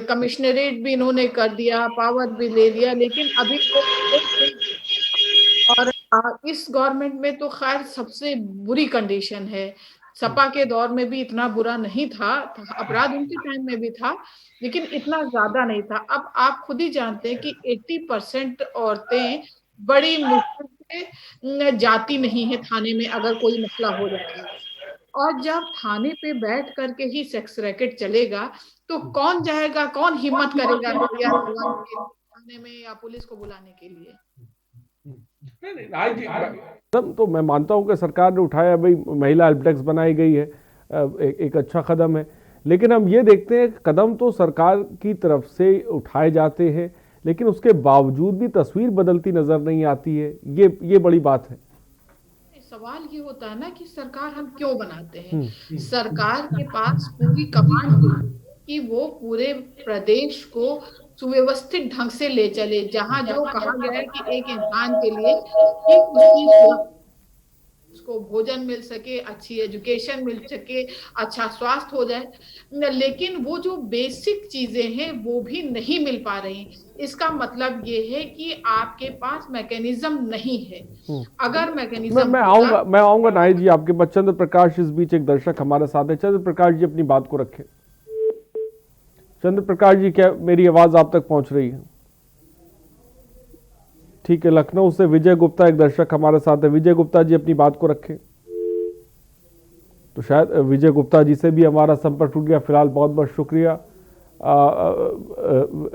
कमिश्नरेट भी इन्होंने कर दिया, पावर भी ले लिया, लेकिन अभी तो और इस गवर्नमेंट में तो खैर सबसे बुरी कंडीशन है। सपा के दौर में भी इतना बुरा नहीं था, अपराध उनके टाइम में भी था, लेकिन इतना ज्यादा नहीं था। अब आप खुद ही जानते हैं कि 80% औरतें बड़ी मुश्किल से जाती नहीं है थाने में अगर कोई मसला हो जाता है। और जब थाने पे बैठ करके ही सेक्स रैकेट चलेगा तो कौन जाएगा, कौन हिम्मत करेगा थाने में या पुलिस को बुलाने के लिए? तो मैं मानता हूं कि सरकार ने उठाया, भाई महिला हेल्प डेस्क बनाई गई है, एक अच्छा कदम है, लेकिन हम ये देखते हैं कदम तो सरकार की तरफ से उठाए जाते हैं, लेकिन उसके बावजूद भी तस्वीर बदलती नजर नहीं आती है। ये बड़ी बात है। सवाल ये होता है ना कि सरकार हम क्यों बनाते हैं? सरकार के पास पूरी कमांड है कि वो पूरे प्रदेश को सुव्यवस्थित ढंग से ले चले। जहां जो कहा गया है कि एक इंसान के लिए कि उसको भोजन मिल सके, अच्छी एजुकेशन मिल सके, अच्छा स्वास्थ्य हो जाए, लेकिन वो जो बेसिक चीजें हैं वो भी नहीं मिल पा रही। इसका मतलब ये है कि आपके पास मैकेनिज्म नहीं है। अगर मैकेनिज्म मैं आऊंगा नाहिद जी आपके पास। चंद्र प्रकाश इस बीच एक दर्शक हमारे साथ है। चंद्र प्रकाश जी अपनी बात को रखें। चंद्र प्रकाश जी, क्या मेरी आवाज आप तक पहुंच रही है? ठीक है, लखनऊ से विजय गुप्ता एक दर्शक हमारे साथ है। विजय गुप्ता जी अपनी बात को रखें। तो शायद विजय गुप्ता जी से भी हमारा संपर्क टूट गया। फिलहाल बहुत बहुत शुक्रिया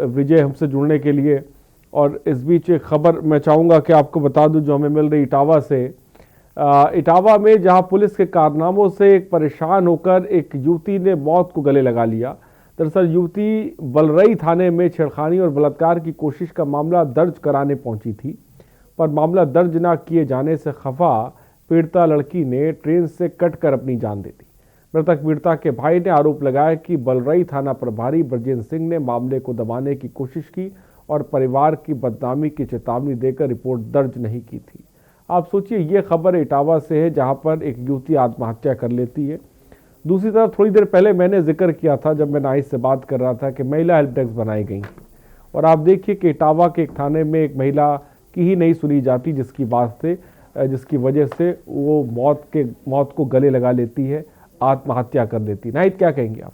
विजय हमसे जुड़ने के लिए। और इस बीच एक खबर मैं चाहूँगा कि आपको बता दूं जो हमें मिल रही इटावा से। इटावा में जहां पुलिस के कारनामों से परेशान होकर एक युवती ने मौत को गले लगा लिया। दरअसल युवती बलरई थाने में छेड़खानी और बलात्कार की कोशिश का मामला दर्ज कराने पहुंची थी, पर मामला दर्ज न किए जाने से खफा पीड़िता लड़की ने ट्रेन से कटकर अपनी जान दे दी। मृतक पीड़िता के भाई ने आरोप लगाया कि बलरई थाना प्रभारी ब्रजेंद्र सिंह ने मामले को दबाने की कोशिश की और परिवार की बदनामी की चेतावनी देकर रिपोर्ट दर्ज नहीं की थी। आप सोचिए, ये खबर इटावा से है जहां पर एक युवती आत्महत्या कर लेती है। दूसरी तरफ थोड़ी देर पहले मैंने जिक्र किया था जब मैं नाइस से बात कर रहा था कि महिला हेल्प डेस्क बनाई गई थी, और आप देखिए कि इटावा के एक थाने में एक महिला की ही नहीं सुनी जाती, जिसकी वजह से वो मौत को गले लगा लेती है, आत्महत्या कर लेती है। नाहिद, क्या कहेंगे आप?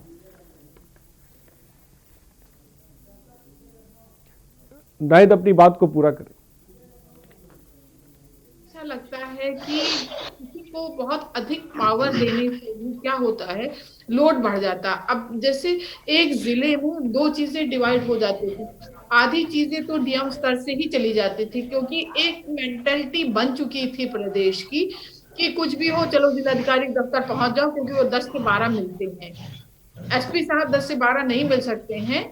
नाहिद, अपनी बात को पूरा करें। ऐसा लगता है कि किसी को बहुत अधिक पावर देने से भी क्या होता है, लोड बढ़ जाता है। अब जैसे एक जिले में दो चीजें डिवाइड हो जाती थी, आधी चीजें तो डीएम स्तर से ही चली जाती थी, क्योंकि एक मेंटेलिटी बन चुकी थी प्रदेश की कि कुछ भी हो चलो जिलाधिकारी दफ्तर पहुंच जाओ, क्योंकि वो 10 से 12 मिलते हैं। एसपी साहब 10 से 12 नहीं मिल सकते हैं,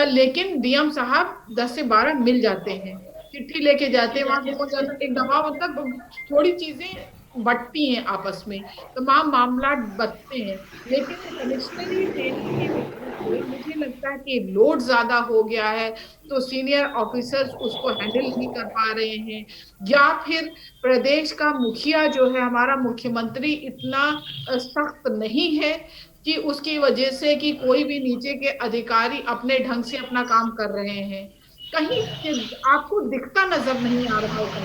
लेकिन डीएम साहब 10 से 12 मिल जाते हैं, चिट्ठी लेके जाते हैं वहां एक दबाव, मतलब थोड़ी चीजें बटती हैं आपस में, तमाम मामला बटते हैं। लेकिन कमिश्नरी ट्रेनिंग की मुझे लगता है कि लोड ज्यादा हो गया है, तो सीनियर ऑफिसर्स उसको हैंडल नहीं कर पा रहे हैं, या फिर प्रदेश का मुखिया जो है, हमारा मुख्यमंत्री इतना सख्त नहीं है कि उसकी वजह से कि कोई भी नीचे के अधिकारी अपने ढंग से अपना काम कर रहे हैं। कहीं आपको दिखता नजर नहीं आ रहा होगा।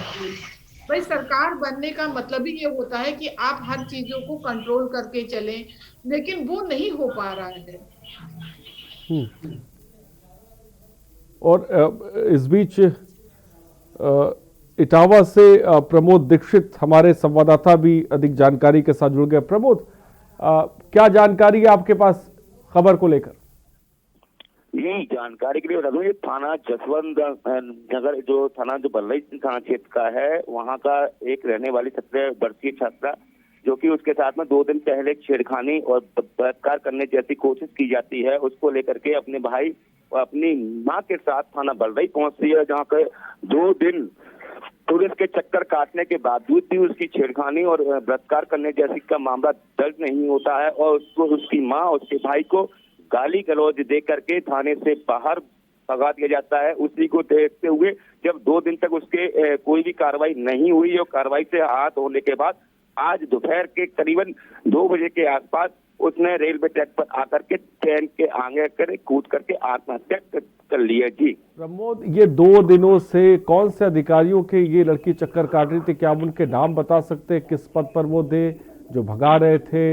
भाई, सरकार बनने का मतलब ही ये होता है कि आप हर चीजों को कंट्रोल करके चलें, लेकिन वो नहीं हो पा रहा है। और इस बीच इटावा से प्रमोद दीक्षित हमारे संवाददाता भी अधिक जानकारी के साथ जुड़ गए। प्रमोद, क्या जानकारी है आपके पास खबर को लेकर? यही जानकारी के लिए बता दूं, ये थाना जसवंत नगर जो बल्लई थाना क्षेत्र का है, वहाँ का एक रहने वाली 17 वर्षीय छात्रा, जो कि उसके साथ में 2 दिन पहले छेड़खानी और बलात्कार करने जैसी कोशिश की जाती है, उसको लेकर के अपने भाई और अपनी मां के साथ थाना बल्लई पहुंचती है, जहाँ पे 2 दिन पुलिस के चक्कर काटने के बावजूद भी उसकी छेड़खानी और बलात्कार करने जैसी का मामला दर्ज नहीं होता है, और उसको उसकी मां और उसके भाई को गाली गलौज दे करके थाने से बाहर भगा दिया जाता है। उसी को देखते हुए जब 2 दिन तक उसके कोई भी कार्रवाई नहीं हुई और कार्रवाई से हाथ होने के बाद आज दोपहर के करीबन 2 बजे के आसपास उसने रेलवे ट्रैक पर आकर के ट्रेन के आगे कर कूद करके आत्महत्या कर ली है। जी प्रमोद, ये 2 दिनों से कौन से अधिकारियों के ये लड़की चक्कर काट रही थी? क्या आप उनके नाम बता सकते हैं? किस पद पर वो थे जो भगा रहे थे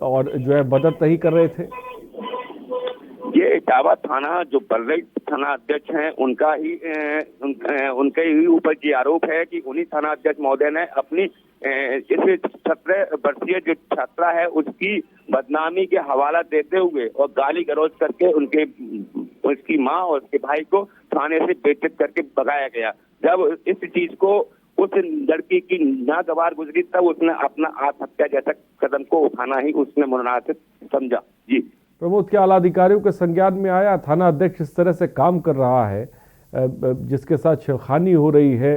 और जो है मदद नहीं कर रहे थे? ये इटावा थाना जो बल्लई थाना अध्यक्ष हैं, उनके ही ऊपर ये आरोप है कि उन्हीं थाना अध्यक्ष महोदय ने अपनी इस 17 वर्षीय जो छात्रा है उसकी बदनामी के हवाला देते हुए और गाली गलौज करके उसकी मां और उसके भाई को थाने से बेइज्जत करके भगाया गया। जब इस चीज को उस लड़की की नागवार गुजरी, तब उसने अपना आत्महत्या जैसा कदम को उठाना ही उसने मुनासिब समझा। जी प्रमोद, क्या आला अधिकारियों के संज्ञान में आया थाना अध्यक्ष इस तरह से काम कर रहा है जिसके साथ छेड़खानी हो रही है,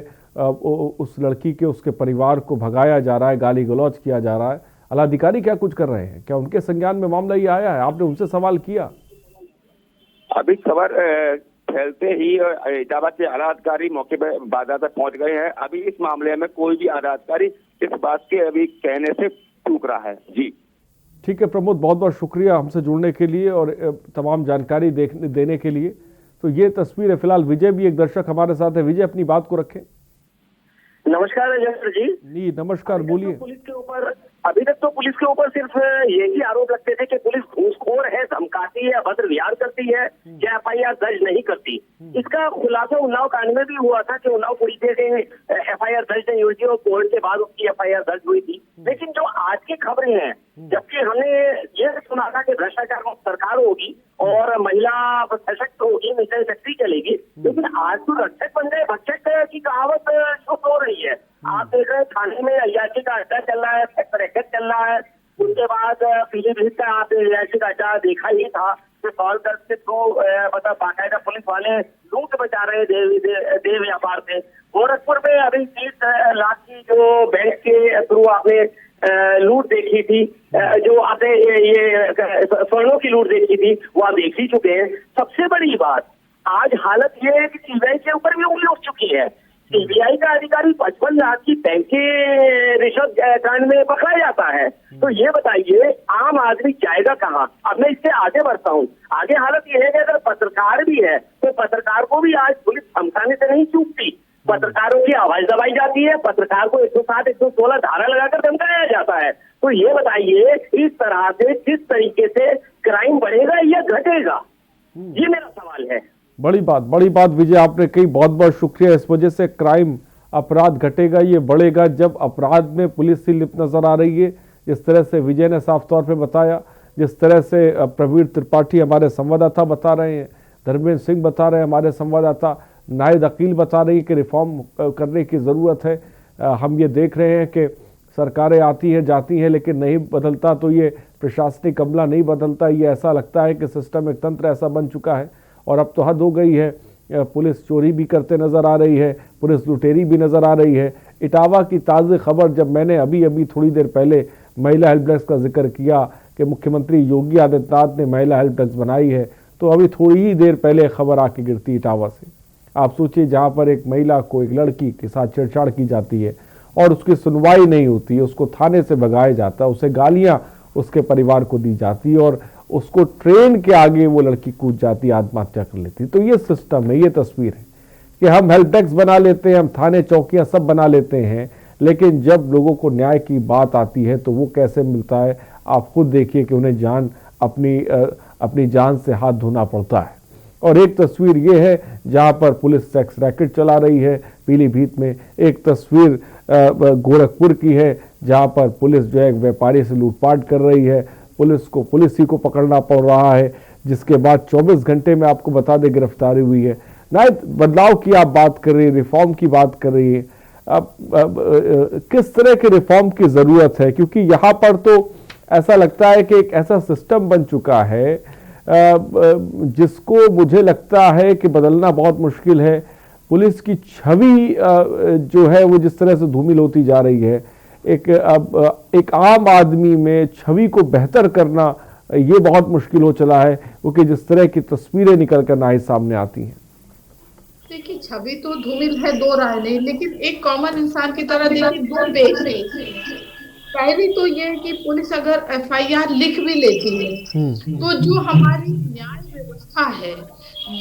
उस लड़की के उसके परिवार को भगाया जा रहा है, गाली गलौज किया जा रहा है, आला अधिकारी क्या कुछ कर रहे हैं? क्या उनके संज्ञान में मामला ये आया है? आपने उनसे सवाल किया? अभी खबर फैलते ही इटावा से आला अधिकारी मौके पर बाजार तक पहुंच गए हैं। अभी इस मामले में कोई भी आला अधिकारी इस बात के अभी कहने से चूक रहा है। जी ठीक है प्रमोद, बहुत बहुत शुक्रिया हमसे जुड़ने के लिए और तमाम जानकारी देने के लिए। तो ये तस्वीर है। फिलहाल विजय भी एक दर्शक हमारे साथ है। विजय, अपनी बात को रखें। नमस्कार राजेंद्र जी। नमस्कार, बोलिए। पुलिस के ऊपर अभी तक तो पुलिस के ऊपर सिर्फ यही आरोप लगते थे कि पुलिस घूसखोर है, धमकाती है, अभद्र व्यवहार करती है, या FIR दर्ज नहीं करती। इसका खुलासा उन्नाव कांड में भी हुआ था कि उन्नाव पुलिस से FIR दर्ज नहीं हुई थी और कोर्ट के बाद उसकी FIR दर्ज हुई थी। लेकिन जो आज की खबरें हैं, जबकि हमने ये सुना था कि भ्रष्टाचार मुक्त सरकार होगी और महिला सशक्त होगी, मिशन शक्ति चलेगी, लेकिन आज तो रक्षक बन गए भक्षक की कहावत शुभ हो रही है। आप देख रहे हैं थाने में अयाची का अड्डा चल रहा है, रैकेट चल रहा है। उसके बाद पीलीभीत का आप अयाची का अड्डा देखा ही था कि कॉल करके तो मतलब बाकायदा पुलिस वाले लूट बचा रहे देव व्यापार से। गोरखपुर में अभी 30 लाख की जो बैंक के थ्रू आपने लूट देखी थी, जो आपने ये स्वर्णों की लूट देखी थी, वो आप देख ही चुके हैं। सबसे बड़ी बात आज हालत ये है कि सीबीआई के ऊपर भी उंगली उठ चुकी है। सीबीआई का अधिकारी 55 लाख की बैंक के रिश्वत कांड में पकड़ा जाता है। तो ये बताइए आम आदमी जाएगा कहाँ? अब मैं इससे आगे बढ़ता हूँ। आगे हालत ये है कि अगर पत्रकार भी है तो पत्रकार को भी आज पुलिस धमकाने से नहीं चूकती। पत्रकारों की आवाज दबाई जाती है, पत्रकार को 107, 116 धारा लगाकर धमकाया जाता है। तो ये बताइए इस तरह से किस तरीके से क्राइम बढ़ेगा या घटेगा, ये मेरा सवाल है। बड़ी बात विजय आपने कही, बहुत बहुत शुक्रिया। इस वजह से क्राइम अपराध घटेगा, ये बढ़ेगा जब अपराध में पुलिस ही लिप्त नजर आ रही है। जिस तरह से विजय ने साफ तौर पे बताया, जिस तरह से प्रवीण त्रिपाठी हमारे संवाददाता बता रहे हैं, धर्मेंद्र सिंह बता रहे हैं हमारे संवाददाता, नायद अकील बता रही है कि रिफॉर्म करने की ज़रूरत है। हम ये देख रहे हैं कि सरकारें आती हैं जाती हैं लेकिन नहीं बदलता, तो ये प्रशासनिक अमला नहीं बदलता। ये ऐसा लगता है कि सिस्टम एक तंत्र ऐसा बन चुका है और अब तो हद हो गई है। पुलिस चोरी भी करते नज़र आ रही है, पुलिस लुटेरी भी नज़र आ रही है। इटावा की ताज़ा खबर, जब मैंने अभी थोड़ी देर पहले महिला हेल्प डेस्क का जिक्र किया कि मुख्यमंत्री योगी आदित्यनाथ ने महिला हेल्प डेस्क बनाई है, तो अभी थोड़ी ही देर पहले खबर आके गिरती इटावा से। आप सोचिए, जहाँ पर एक महिला को, एक लड़की के साथ छेड़छाड़ की जाती है और उसकी सुनवाई नहीं होती है, उसको थाने से भगाया जाता है, उसे गालियाँ उसके परिवार को दी जाती है और उसको ट्रेन के आगे वो लड़की कूद जाती, आत्महत्या कर लेती। तो ये सिस्टम है, ये तस्वीर है कि हम हेल्प डेस्क बना लेते हैं, हम थाने चौकियां सब बना लेते हैं, लेकिन जब लोगों को न्याय की बात आती है तो वो कैसे मिलता है। आप खुद देखिए कि उन्हें जान अपनी जान से हाथ धोना पड़ता है। और एक तस्वीर ये है जहां पर पुलिस सेक्स रैकेट चला रही है पीलीभीत में। एक तस्वीर गोरखपुर की है जहां पर पुलिस जो है एक व्यापारी से लूटपाट कर रही है। पुलिस ही को पकड़ना पड़ रहा है, जिसके बाद 24 घंटे में आपको बता दें गिरफ्तारी हुई है। नायद, बदलाव की आप बात कर रही है, रिफॉर्म की बात कर रही है, अब किस तरह के रिफॉर्म की ज़रूरत है? क्योंकि यहाँ पर तो ऐसा लगता है कि एक ऐसा सिस्टम बन चुका है जिसको मुझे लगता है कि बदलना बहुत मुश्किल है। पुलिस की छवि जो है वो जिस तरह से धूमिल होती जा रही है, एक आम आदमी में छवि को बेहतर करना ये बहुत मुश्किल हो चला है, क्योंकि जिस तरह की तस्वीरें निकल कर नाई सामने आती हैं। देखिए, छवि तो धूमिल है, दो राय नहीं, लेकिन एक कॉमन इंसान की तरह देखिए दो देख रही। पहली तो ये है कि पुलिस अगर एफआईआर लिख भी लेती है तो जो हमारी न्याय व्यवस्था है,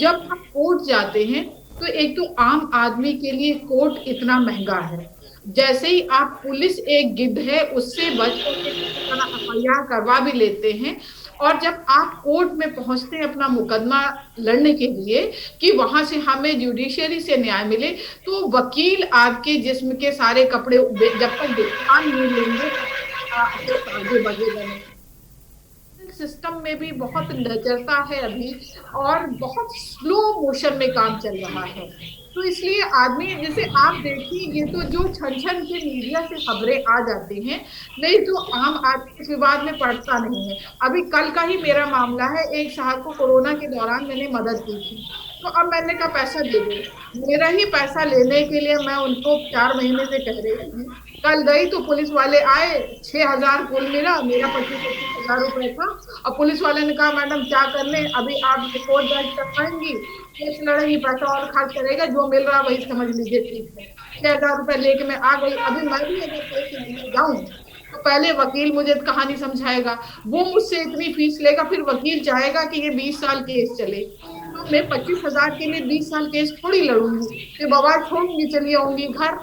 जब हम कोर्ट जाते हैं तो एक तो आम आदमी के लिए कोर्ट इतना महंगा है। जैसे ही आप पुलिस एक गिद्ध है उससे बच एफआईआर करवा भी लेते हैं, और जब आप कोर्ट में पहुंचते हैं अपना मुकदमा लड़ने के लिए कि वहां से हमें जुडिशरी से न्याय मिले, तो वकील आपके जिस्म के सारे कपड़े जब तक दिखान नहीं लेंगे आगे बढ़ेगा नहीं। सिस्टम में भी बहुत लचरता है अभी और बहुत स्लो मोशन में काम चल रहा है। तो इसलिए आदमी, जैसे आप देखिए, ये तो जो छन के मीडिया से खबरें आ जाती हैं, नहीं तो आम आदमी इस विवाद में पड़ता नहीं है। अभी कल का ही मेरा मामला है, एक साहब को कोरोना के दौरान मैंने मदद की थी, तो अब मैंने कहा पैसा दे दो। मेरा ही पैसा लेने के लिए मैं उनको 4 महीने से कह रही थी। कल गई तो पुलिस वाले आए, 6,000 कुल मिला, मेरा 25,000 रुपए था। और पुलिस वाले ने कहा मैडम क्या करने, अभी आप रिपोर्ट दर्ज करवाएंगी, केस लड़ेंगी, पैसा और खर्च करेगा, जो मिल रहा वही समझ लीजिए ठीक है। 6,000 रुपए लेके मैं आ गई। अभी मैं भी अगर केस जाऊँ तो पहले वकील मुझे कहानी समझाएगा, वो मुझसे इतनी फीस लेगा, फिर वकील चाहेगा कि ये 20 साल केस चले। तो मैं 25,000 के लिए 20 साल केस थोड़ी लड़ूंगी, फिर बवाल छोड़ूंगी, चली आऊंगी घर।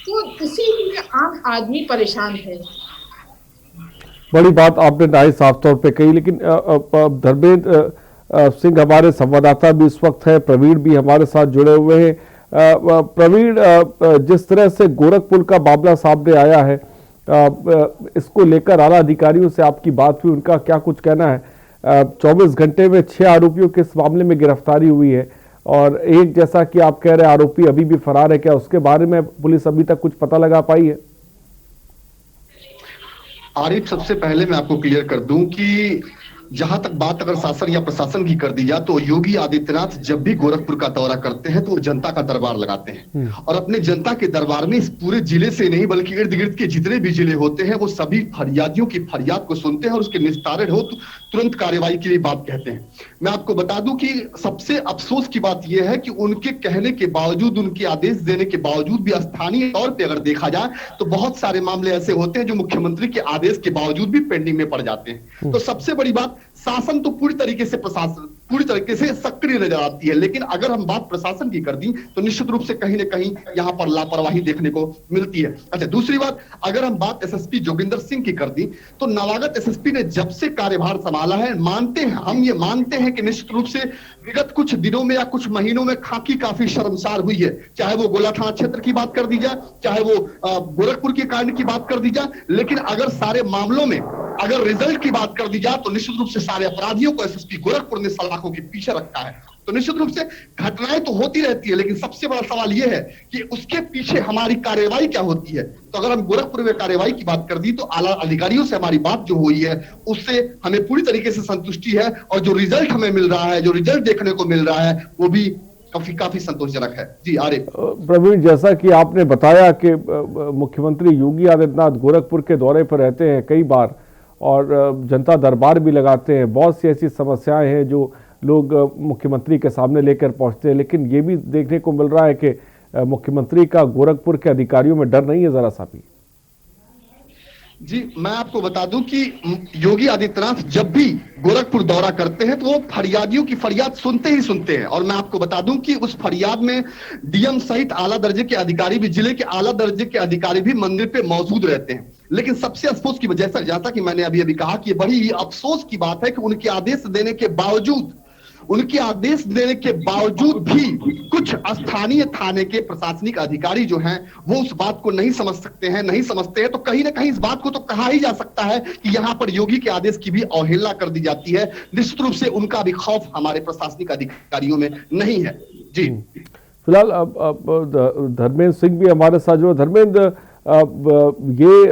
तो इसीलिए आम आदमी परेशान है। बड़ी बात आपने नाई साफ तौर पे कही, लेकिन धर्मेंद्र सिंह हमारे संवाददाता भी इस वक्त है, प्रवीण भी हमारे साथ जुड़े हुए हैं। प्रवीण, जिस तरह से गोरखपुर का मामला सामने आया है, इसको लेकर आला अधिकारियों से आपकी बात हुई, उनका क्या कुछ कहना है? 24 घंटे में 6 आरोपियों के इस मामले में गिरफ्तारी हुई है और एक, जैसा कि आप कह रहे हैं, आरोपी अभी भी फरार है। क्या उसके बारे में पुलिस अभी तक कुछ पता लगा पाई है? आरिफ, सबसे पहले मैं आपको क्लियर कर दूं कि जहां तक बात अगर शासन या प्रशासन की कर दी जाए तो योगी आदित्यनाथ जब भी गोरखपुर का दौरा करते हैं तो वो जनता का दरबार लगाते हैं और अपने जनता के दरबार में इस पूरे जिले से नहीं बल्कि इर्द गिर्द के जितने भी जिले होते हैं वो सभी फरियादियों की फरियाद को सुनते हैं और उसके निस्तारण हो तो तुरंत कार्यवाही के लिए बात कहते हैं। मैं आपको बता दूं कि सबसे अफसोस की बात यह है कि उनके कहने के बावजूद, उनके आदेश देने के बावजूद भी स्थानीय तौर पर अगर देखा जाए तो बहुत सारे मामले ऐसे होते हैं जो मुख्यमंत्री के आदेश के बावजूद भी पेंडिंग में पड़ जाते हैं। तो सबसे बड़ी बात, शासन तो पूरी तरीके से सक्रिय नजर आती है, लेकिन अगर हम बात प्रशासन की कर दी तो निश्चित रूप से कहीं ना कहीं यहां पर लापरवाही देखने को मिलती है। अच्छा, दूसरी बात, अगर हम बात एसएसपी जोगिंदर सिंह की कर दी तो नवागत एसएसपी ने जब से कार्यभार संभाला है, हम ये मानते हैं कि निश्चित रूप से विगत कुछ दिनों में या कुछ महीनों में खाकी काफी शर्मसार हुई है। चाहे वो गोला थाना क्षेत्र की बात कर दी जाए, चाहे वो गोरखपुर के कांड की बात कर दी जाए, लेकिन अगर सारे मामलों में अगर रिजल्ट की बात कर दी जाए तो निश्चित रूप से सारे अपराधियों को एसएसपी गोरखपुर ने सलाखों के पीछे रखा है। तो निश्चित रूप से घटनाएं तो होती रहती है, लेकिन सबसे बड़ा सवाल यह है कि उसके पीछे हमारी कार्यवाही क्या होती है। तो अगर हम गोरखपुर में कार्यवाही की बात कर दी तो आला अधिकारियों से हमारी बात जो हुई है उससे हमें पूरी तरीके से संतुष्टि है और जो रिजल्ट हमें मिल रहा है, जो रिजल्ट देखने को मिल रहा है वो भी काफी संतोषजनक है। जी आरिफ। प्रवीण, जैसा कि आपने बताया कि मुख्यमंत्री योगी आदित्यनाथ गोरखपुर के दौरे पर रहते हैं कई बार और जनता दरबार भी लगाते हैं, बहुत सी ऐसी समस्याएं हैं जो लोग मुख्यमंत्री के सामने लेकर पहुंचते हैं, लेकिन ये भी देखने को मिल रहा है कि मुख्यमंत्री का गोरखपुर के अधिकारियों में डर नहीं है जरा सा भी। जी, मैं आपको बता दूं कि योगी आदित्यनाथ जब भी गोरखपुर दौरा करते हैं तो वो फरियादियों की फरियाद सुनते ही सुनते हैं और मैं आपको बता दूं कि उस फरियाद में डीएम सहित आला दर्जे के अधिकारी भी, जिले के आला दर्जे के अधिकारी भी मंदिर पे मौजूद रहते हैं। लेकिन सबसे अफसोस की वजह से, जैसा कि मैंने अभी कहा कि बड़ी ही अफसोस की बात है कि उनके आदेश देने के बावजूद भी कुछ स्थानीय थाने के प्रशासनिक अधिकारी जो हैं वो उस बात को नहीं समझते हैं तो कहीं ना कहीं इस बात को तो कहा ही जा सकता है कि यहाँ पर योगी के आदेश की भी अवहेलना कर दी जाती है। निश्चित रूप से उनका भी खौफ हमारे प्रशासनिक अधिकारियों में नहीं है। जी, फिलहाल धर्मेंद्र सिंह भी हमारे साथ जो। धर्मेंद्र, ये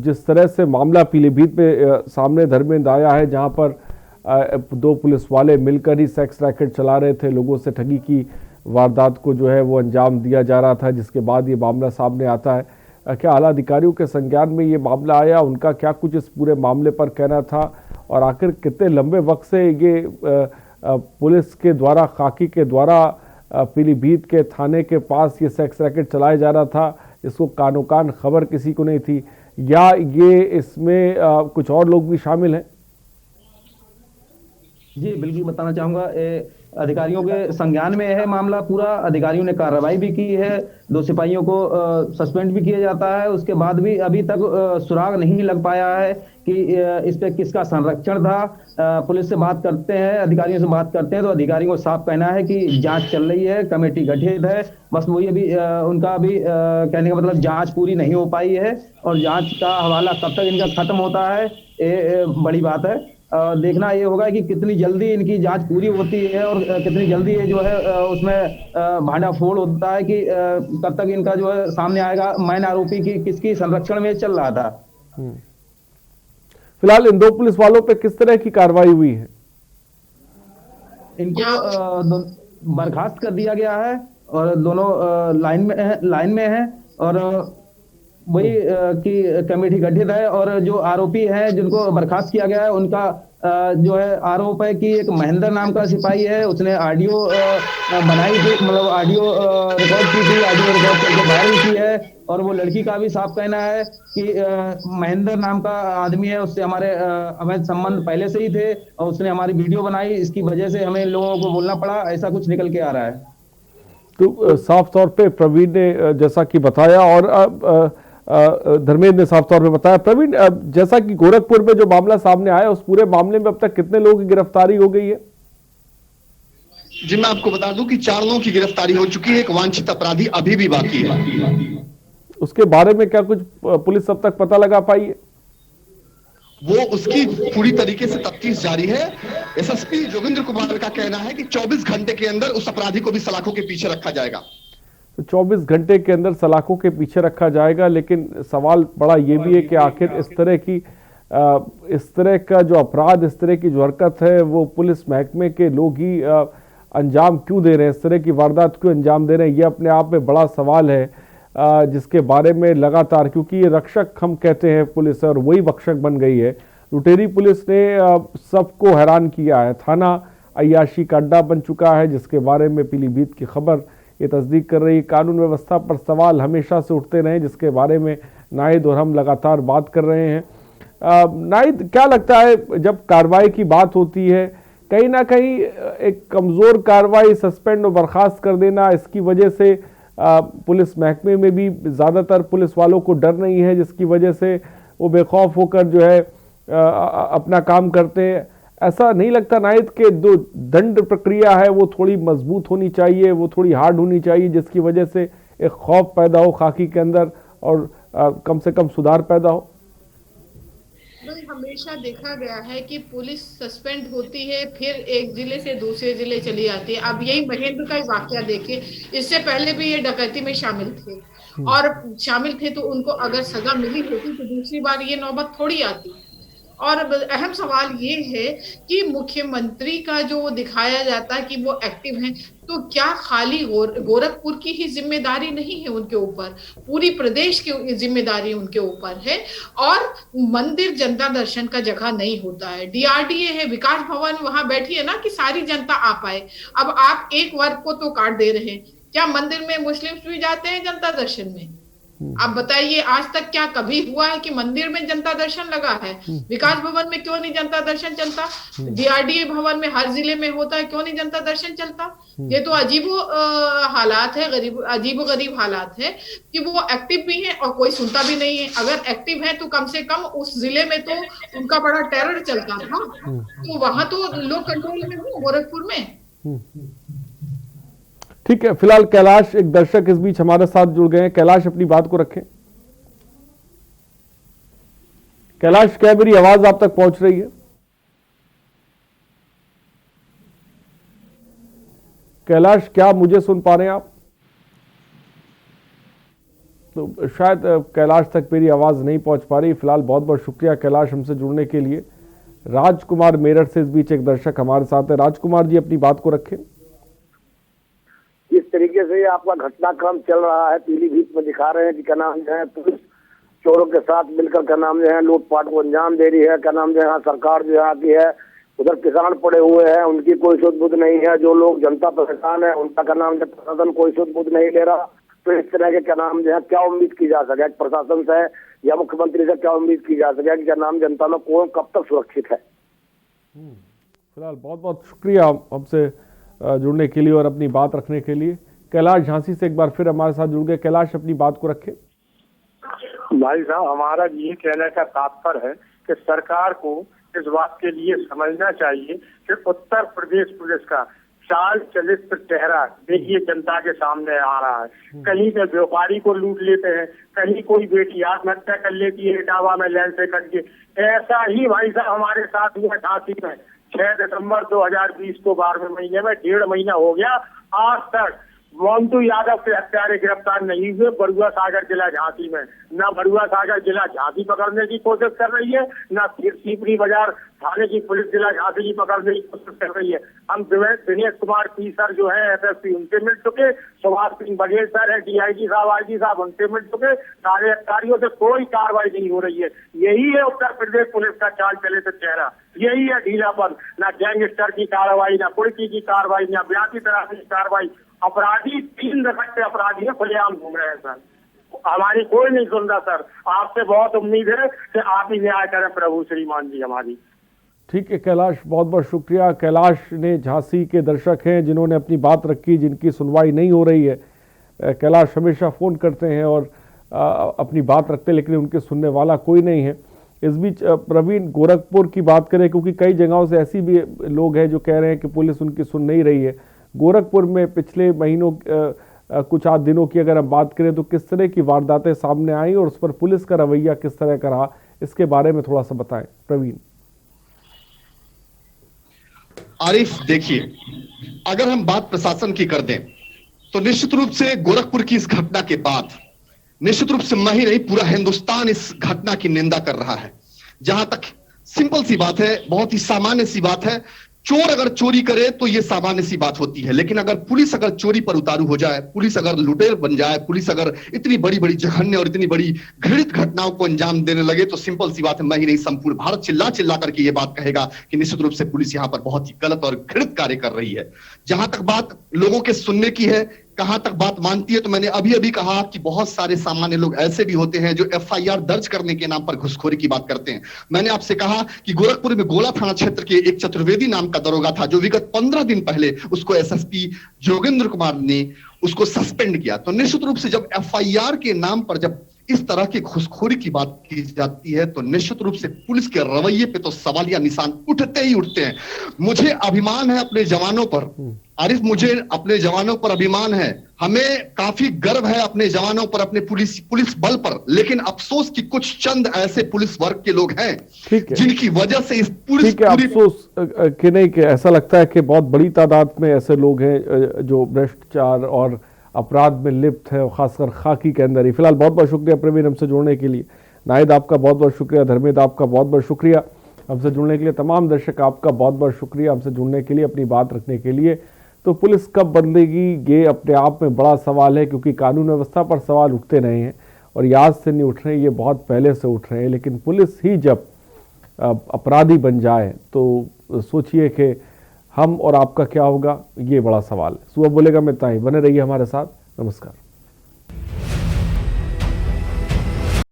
जिस तरह से मामला पीलीभीत में सामने धर्मेंद्र आया है, जहां पर दो पुलिस वाले मिलकर ही सेक्स रैकेट चला रहे थे, लोगों से ठगी की वारदात को जो है वो अंजाम दिया जा रहा था, जिसके बाद ये मामला सामने आता है। क्या आला अधिकारियों के संज्ञान में ये मामला आया? उनका क्या कुछ इस पूरे मामले पर कहना था और आखिर कितने लंबे वक्त से ये पुलिस के द्वारा, खाकी के द्वारा पीलीभीत के थाने के पास ये सेक्स रैकेट चलाया जा रहा था, इसको कानो कान खबर किसी को नहीं थी, या ये इसमें कुछ और लोग भी शामिल हैं? जी बिल्कुल बताना चाहूंगा, अधिकारियों के संज्ञान में है मामला पूरा। अधिकारियों ने कार्रवाई भी की है, 2 सिपाहियों को सस्पेंड भी किया जाता है, उसके बाद भी अभी तक सुराग नहीं लग पाया है कि इस पे किसका संरक्षण था। पुलिस से बात करते हैं, अधिकारियों से बात करते हैं तो अधिकारियों को साफ कहना है कि जांच चल रही है, कमेटी गठित है, बस वही अभी उनका अभी कहने का मतलब जांच पूरी नहीं हो पाई है और जांच का हवाला कब तक इनका खत्म होता है ये बड़ी बात है। देखना ये होगा कि कितनी जल्दी इनकी जांच पूरी होती है और कितनी जल्दी ये जो है उसमें भांडाफोड़ होता है कि कब तक इनका जो है सामने आएगा मैन आरोपी की किसकी संरक्षण में चल रहा था। फिलहाल इन 2 पुलिस वालों पे किस तरह की कार्रवाई हुई है? इनको बर्खास्त कर दिया गया है और दोनों लाइन में है और वही की कमेटी गठित है और जो आरोपी हैं जिनको बर्खास्त किया गया है उनका जो है आरोप है कि एक महेंद्र नाम का सिपाही है, उसने ऑडियो बनाई थी, मतलब ऑडियो रिकॉर्ड की थी, ऑडियो रिकॉर्ड करके वायरल की है और वो लड़की का भी साफ कहना है कि महेंद्र नाम का आदमी है, उससे हमारे अवैध संबंध पहले से ही थे और उसने हमारी वीडियो बनाई, इसकी वजह से हमें लोगों को बोलना पड़ा, ऐसा कुछ निकल के आ रहा है। तो साफ तौर पे प्रवीण ने जैसा कि बताया और धर्मेंद्र ने साफ तौर पे बताया। प्रवीण, जैसा कि गोरखपुर में जो मामला सामने आया उस पूरे मामले में अब तक कितने लोगों की गिरफ्तारी हो गई है? जी मैं आपको बता दूं कि 4 लोगों की गिरफ्तारी हो चुकी है, एक वांछित अपराधी अभी भी बाकी है। उसके बारे में क्या कुछ पुलिस अब तक पता लगा पाई है? वो उसकी पूरी तरीके से तफ्तीश जारी है। एसएसपी जोगिंद्र कुमार का कहना है कि 24 घंटे के अंदर उस अपराधी को भी सलाखों के पीछे रखा जाएगा। तो 24 घंटे के अंदर सलाखों के पीछे रखा जाएगा, लेकिन सवाल बड़ा ये भी है कि आखिर इस तरह की इस तरह का जो अपराध, इस तरह की जो हरकत है वो पुलिस महकमे के लोग ही अंजाम क्यों दे रहे हैं, इस तरह की वारदात क्यों अंजाम दे रहे हैं, ये अपने आप में बड़ा सवाल है जिसके बारे में लगातार, क्योंकि ये रक्षक हम कहते हैं पुलिस और वही भक्षक बन गई है। लुटेरी पुलिस ने सबको हैरान किया है। थाना अय्याशी का अड्डा बन चुका है, जिसके बारे में पीलीभीत की खबर ये तस्दीक कर रही है। कानून व्यवस्था पर सवाल हमेशा से उठते रहे, जिसके बारे में नाहिद और हम लगातार बात कर रहे हैं। नाहिद, क्या लगता है जब कार्रवाई की बात होती है, कहीं ना कहीं एक कमज़ोर कार्रवाई, सस्पेंड और बर्खास्त कर देना, इसकी वजह से पुलिस महकमे में भी ज़्यादातर पुलिस वालों को डर नहीं है, जिसकी वजह से वो बेखौफ होकर जो है अपना काम करते हैं। ऐसा नहीं लगता नाहिद के जो दंड प्रक्रिया है वो थोड़ी मजबूत होनी चाहिए, वो थोड़ी हार्ड होनी चाहिए, जिसकी वजह से एक खौफ पैदा हो खाकी के अंदर और कम से कम सुधार पैदा हो? हमेशा देखा गया है कि पुलिस सस्पेंड होती है, फिर एक जिले से दूसरे जिले चली जाती है। अब यही महेंद्र का वाकया देखिए, इससे पहले भी ये डकैती में शामिल थे और शामिल थे तो उनको अगर सजा मिली होती तो दूसरी बार ये नौबत थोड़ी आती। और अहम सवाल ये है कि मुख्यमंत्री का जो दिखाया जाता है कि वो एक्टिव हैं, तो क्या खाली गोरखपुर की ही जिम्मेदारी नहीं है उनके ऊपर, पूरी प्रदेश की जिम्मेदारी उनके ऊपर है। और मंदिर जनता दर्शन का जगह नहीं होता है, डीआरडीए है, विकास भवन वहां बैठी है ना कि सारी जनता आ पाए। अब आप एक वर्ग को तो काट दे रहे हैं, क्या मंदिर में मुस्लिम्स भी जाते हैं जनता दर्शन में? आप बताइए, आज तक क्या कभी हुआ है कि मंदिर में जनता दर्शन लगा है? विकास भवन में क्यों नहीं जनता दर्शन चलता? डीआरडीए भवन में हर जिले में होता है, क्यों नहीं जनता दर्शन चलता? ये तो अजीबो हालात है, अजीबो गरीब हालात है कि वो एक्टिव भी हैं और कोई सुनता भी नहीं है। अगर एक्टिव है तो कम से कम उस जिले में तो उनका बड़ा टेरर चलता था, तो वहां तो लोग कंट्रोल में हो, गोरखपुर में। ठीक है, फिलहाल कैलाश एक दर्शक इस बीच हमारे साथ जुड़ गए हैं। कैलाश, अपनी बात को रखें। कैलाश, क्या मेरी आवाज आप तक पहुंच रही है? कैलाश, क्या मुझे सुन पा रहे हैं आप? तो शायद कैलाश तक मेरी आवाज नहीं पहुंच पा रही। फिलहाल बहुत बहुत शुक्रिया कैलाश हमसे जुड़ने के लिए। राजकुमार मेरठ से इस बीच एक दर्शक हमारे साथ है। राजकुमार जी, अपनी बात को रखें। इस तरीके से आपका घटनाक्रम चल रहा है, पीलीभीत में दिखा रहे हैं कि क्या नाम जो है पुलिस चोरों के साथ मिलकर क्या नाम जो है लूटपाट को अंजाम दे रही है। क्या नाम जो है सरकार जो यहाँ की है, उधर किसान पड़े हुए हैं, उनकी कोई सुध बुध नहीं है। जो लोग जनता परेशान है उनका क्या नाम जो प्रशासन कोई सुध बुध नहीं ले रहा। तो इस तरह के क्या नाम जो है क्या उम्मीद की जा सके प्रशासन से या मुख्यमंत्री से, क्या उम्मीद की जा सके कि क्या नाम जनता में कौन कब तक सुरक्षित है? फिलहाल बहुत बहुत शुक्रिया हमसे जुड़ने के लिए और अपनी बात रखने के लिए। कैलाश झांसी से एक बार फिर हमारे साथ जुड़ गए। कैलाश, अपनी बात को रखें। भाई साहब, हमारा ये कहने का तात्पर्य है कि सरकार को इस बात के लिए समझना चाहिए कि उत्तर प्रदेश पुलिस का चाल चरित्र चेहरा देखिए जनता के सामने आ रहा है। कहीं पे व्यापारी को लूट लेते हैं, कहीं कोई बेटी आत्महत्या कर लेती है इटावा में लाइन से कट के। ऐसा ही भाई साहब हमारे साथ हुआ झांसी में 6 दिसंबर 2020 को 12वें महीने में 1.5 महीना हो गया, आज तक मोन्टू यादव के हत्यारे गिरफ्तार नहीं हुए बरुआ सागर जिला झांसी में। न बरुआ सागर जिला झांसी पकड़ने की कोशिश कर रही है, न सीपरी बाजार थाने की पुलिस जिला झांसी की पकड़ने की कोशिश कर रही है। हम दिनेश कुमार पी सर जो है एसएसपी, उनसे मिल चुके, सुभाष सिंह बघेल सर है डीआईजी साहब, आईजी साहब, उनसे मिल चुके। सारे अधिकारियों से कोई कार्रवाई नहीं हो रही है। यही है उत्तर प्रदेश पुलिस का चाल चले तो चेहरा, यही है ढीलापन। न गैंगस्टर की कार्रवाई, न कुर्की की कार्रवाई, न ब्यासी तरासी की कार्रवाई। अपराधी 3 दशक से अपराधी है, खुलेआम घूम रहे हैं सर। हमारी कोई नहीं सुन रहा सर। आपसे बहुत उम्मीद है कि आप ही न्याय करें प्रभु श्रीमान जी हमारी। ठीक है कैलाश, बहुत बहुत शुक्रिया। कैलाश ने झांसी के दर्शक हैं जिन्होंने अपनी बात रखी, जिनकी सुनवाई नहीं हो रही है। कैलाश हमेशा फ़ोन करते हैं और अपनी बात रखते हैं, लेकिन उनके सुनने वाला कोई नहीं है। इस बीच प्रवीण, गोरखपुर की बात करें, क्योंकि कई जगहों से ऐसी भी लोग हैं जो कह रहे हैं कि पुलिस उनकी सुन नहीं रही है। गोरखपुर में पिछले महीनों कुछ आध दिनों की अगर हम बात करें तो किस तरह की वारदातें सामने आई और उस पर पुलिस का रवैया किस तरह का रहा, इसके बारे में थोड़ा सा बताएं प्रवीण। आरिफ, देखिए, अगर हम बात प्रशासन की कर दें तो निश्चित रूप से गोरखपुर की इस घटना के बाद निश्चित रूप से मैं ही नहीं पूरा हिंदुस्तान इस घटना की निंदा कर रहा है। जहां तक सिंपल सी बात है, बहुत ही सामान्य सी बात है, चोर अगर चोरी करे तो ये सामान्य सी बात होती है, लेकिन अगर पुलिस अगर चोरी पर उतारू हो जाए, पुलिस अगर लुटेर बन जाए, पुलिस अगर इतनी बड़ी बड़ी जघन्य और इतनी बड़ी घृणित घटनाओं को अंजाम देने लगे, तो सिंपल सी बात है, मैं ही नहीं संपूर्ण भारत चिल्ला चिल्ला करके ये बात कहेगा कि निश्चित रूप से पुलिस यहाँ पर बहुत ही गलत और घृणित कार्य कर रही है। जहां तक बात लोगों के सुनने की है, कहां तक बात मानती है, तो मैंने अभी अभी कहा कि बहुत सारे सामान्य लोग ऐसे भी होते हैं जो एफआईआर दर्ज करने के नाम पर घुसखोरी की बात करते हैं। मैंने आपसे कहा कि गोरखपुर में गोला थाना क्षेत्र के एक चतुर्वेदी नाम का दरोगा था, जो विगत 15 दिन पहले उसको एसएसपी जोगेंद्र कुमार ने उसको सस्पेंड किया। तो निश्चित रूप से जब एफआईआर के नाम पर जब इस तरह की घुसखोरी की बात की जाती है, तो निश्चित रूप से पुलिस के रवैये पे तो सवालिया निशान उठते ही उठते हैं। मुझे अभिमान है अपने जवानों पर, आरिफ, मुझे अपने जवानों पर अभिमान है, हमें काफी गर्व है अपने जवानों पर, अपने पुलिस बल पर, लेकिन अफसोस कि कुछ चंद ऐसे पुलिस वर्ग के लोग हैं जिनकी वजह से इस पुलिस अफसोस कि नहीं, कि ऐसा लगता है कि बहुत बड़ी तादाद में ऐसे लोग हैं जो भ्रष्टाचार और अपराध में लिप्त है, और खासकर खाकी के अंदर ही। फिलहाल बहुत बहुत शुक्रिया प्रवीण हमसे जुड़ने के लिए। नाहिद आपका बहुत बहुत शुक्रिया, धर्मेंद्र आपका बहुत बहुत शुक्रिया हमसे जुड़ने के लिए, तमाम दर्शक आपका बहुत बहुत शुक्रिया हमसे जुड़ने के लिए, अपनी बात रखने के लिए। तो पुलिस कब बदलेगी, ये अपने आप में बड़ा सवाल है, क्योंकि कानून व्यवस्था पर सवाल उठते रहे हैं और ये आज से नहीं उठ रहे हैं, ये बहुत पहले से उठ रहे हैं। लेकिन पुलिस ही जब अपराधी बन जाए तो सोचिए कि हम और आपका क्या होगा, ये बड़ा सवाल है। सुबह बोलेगा में इतना ही, बने रहिए हमारे साथ। नमस्कार।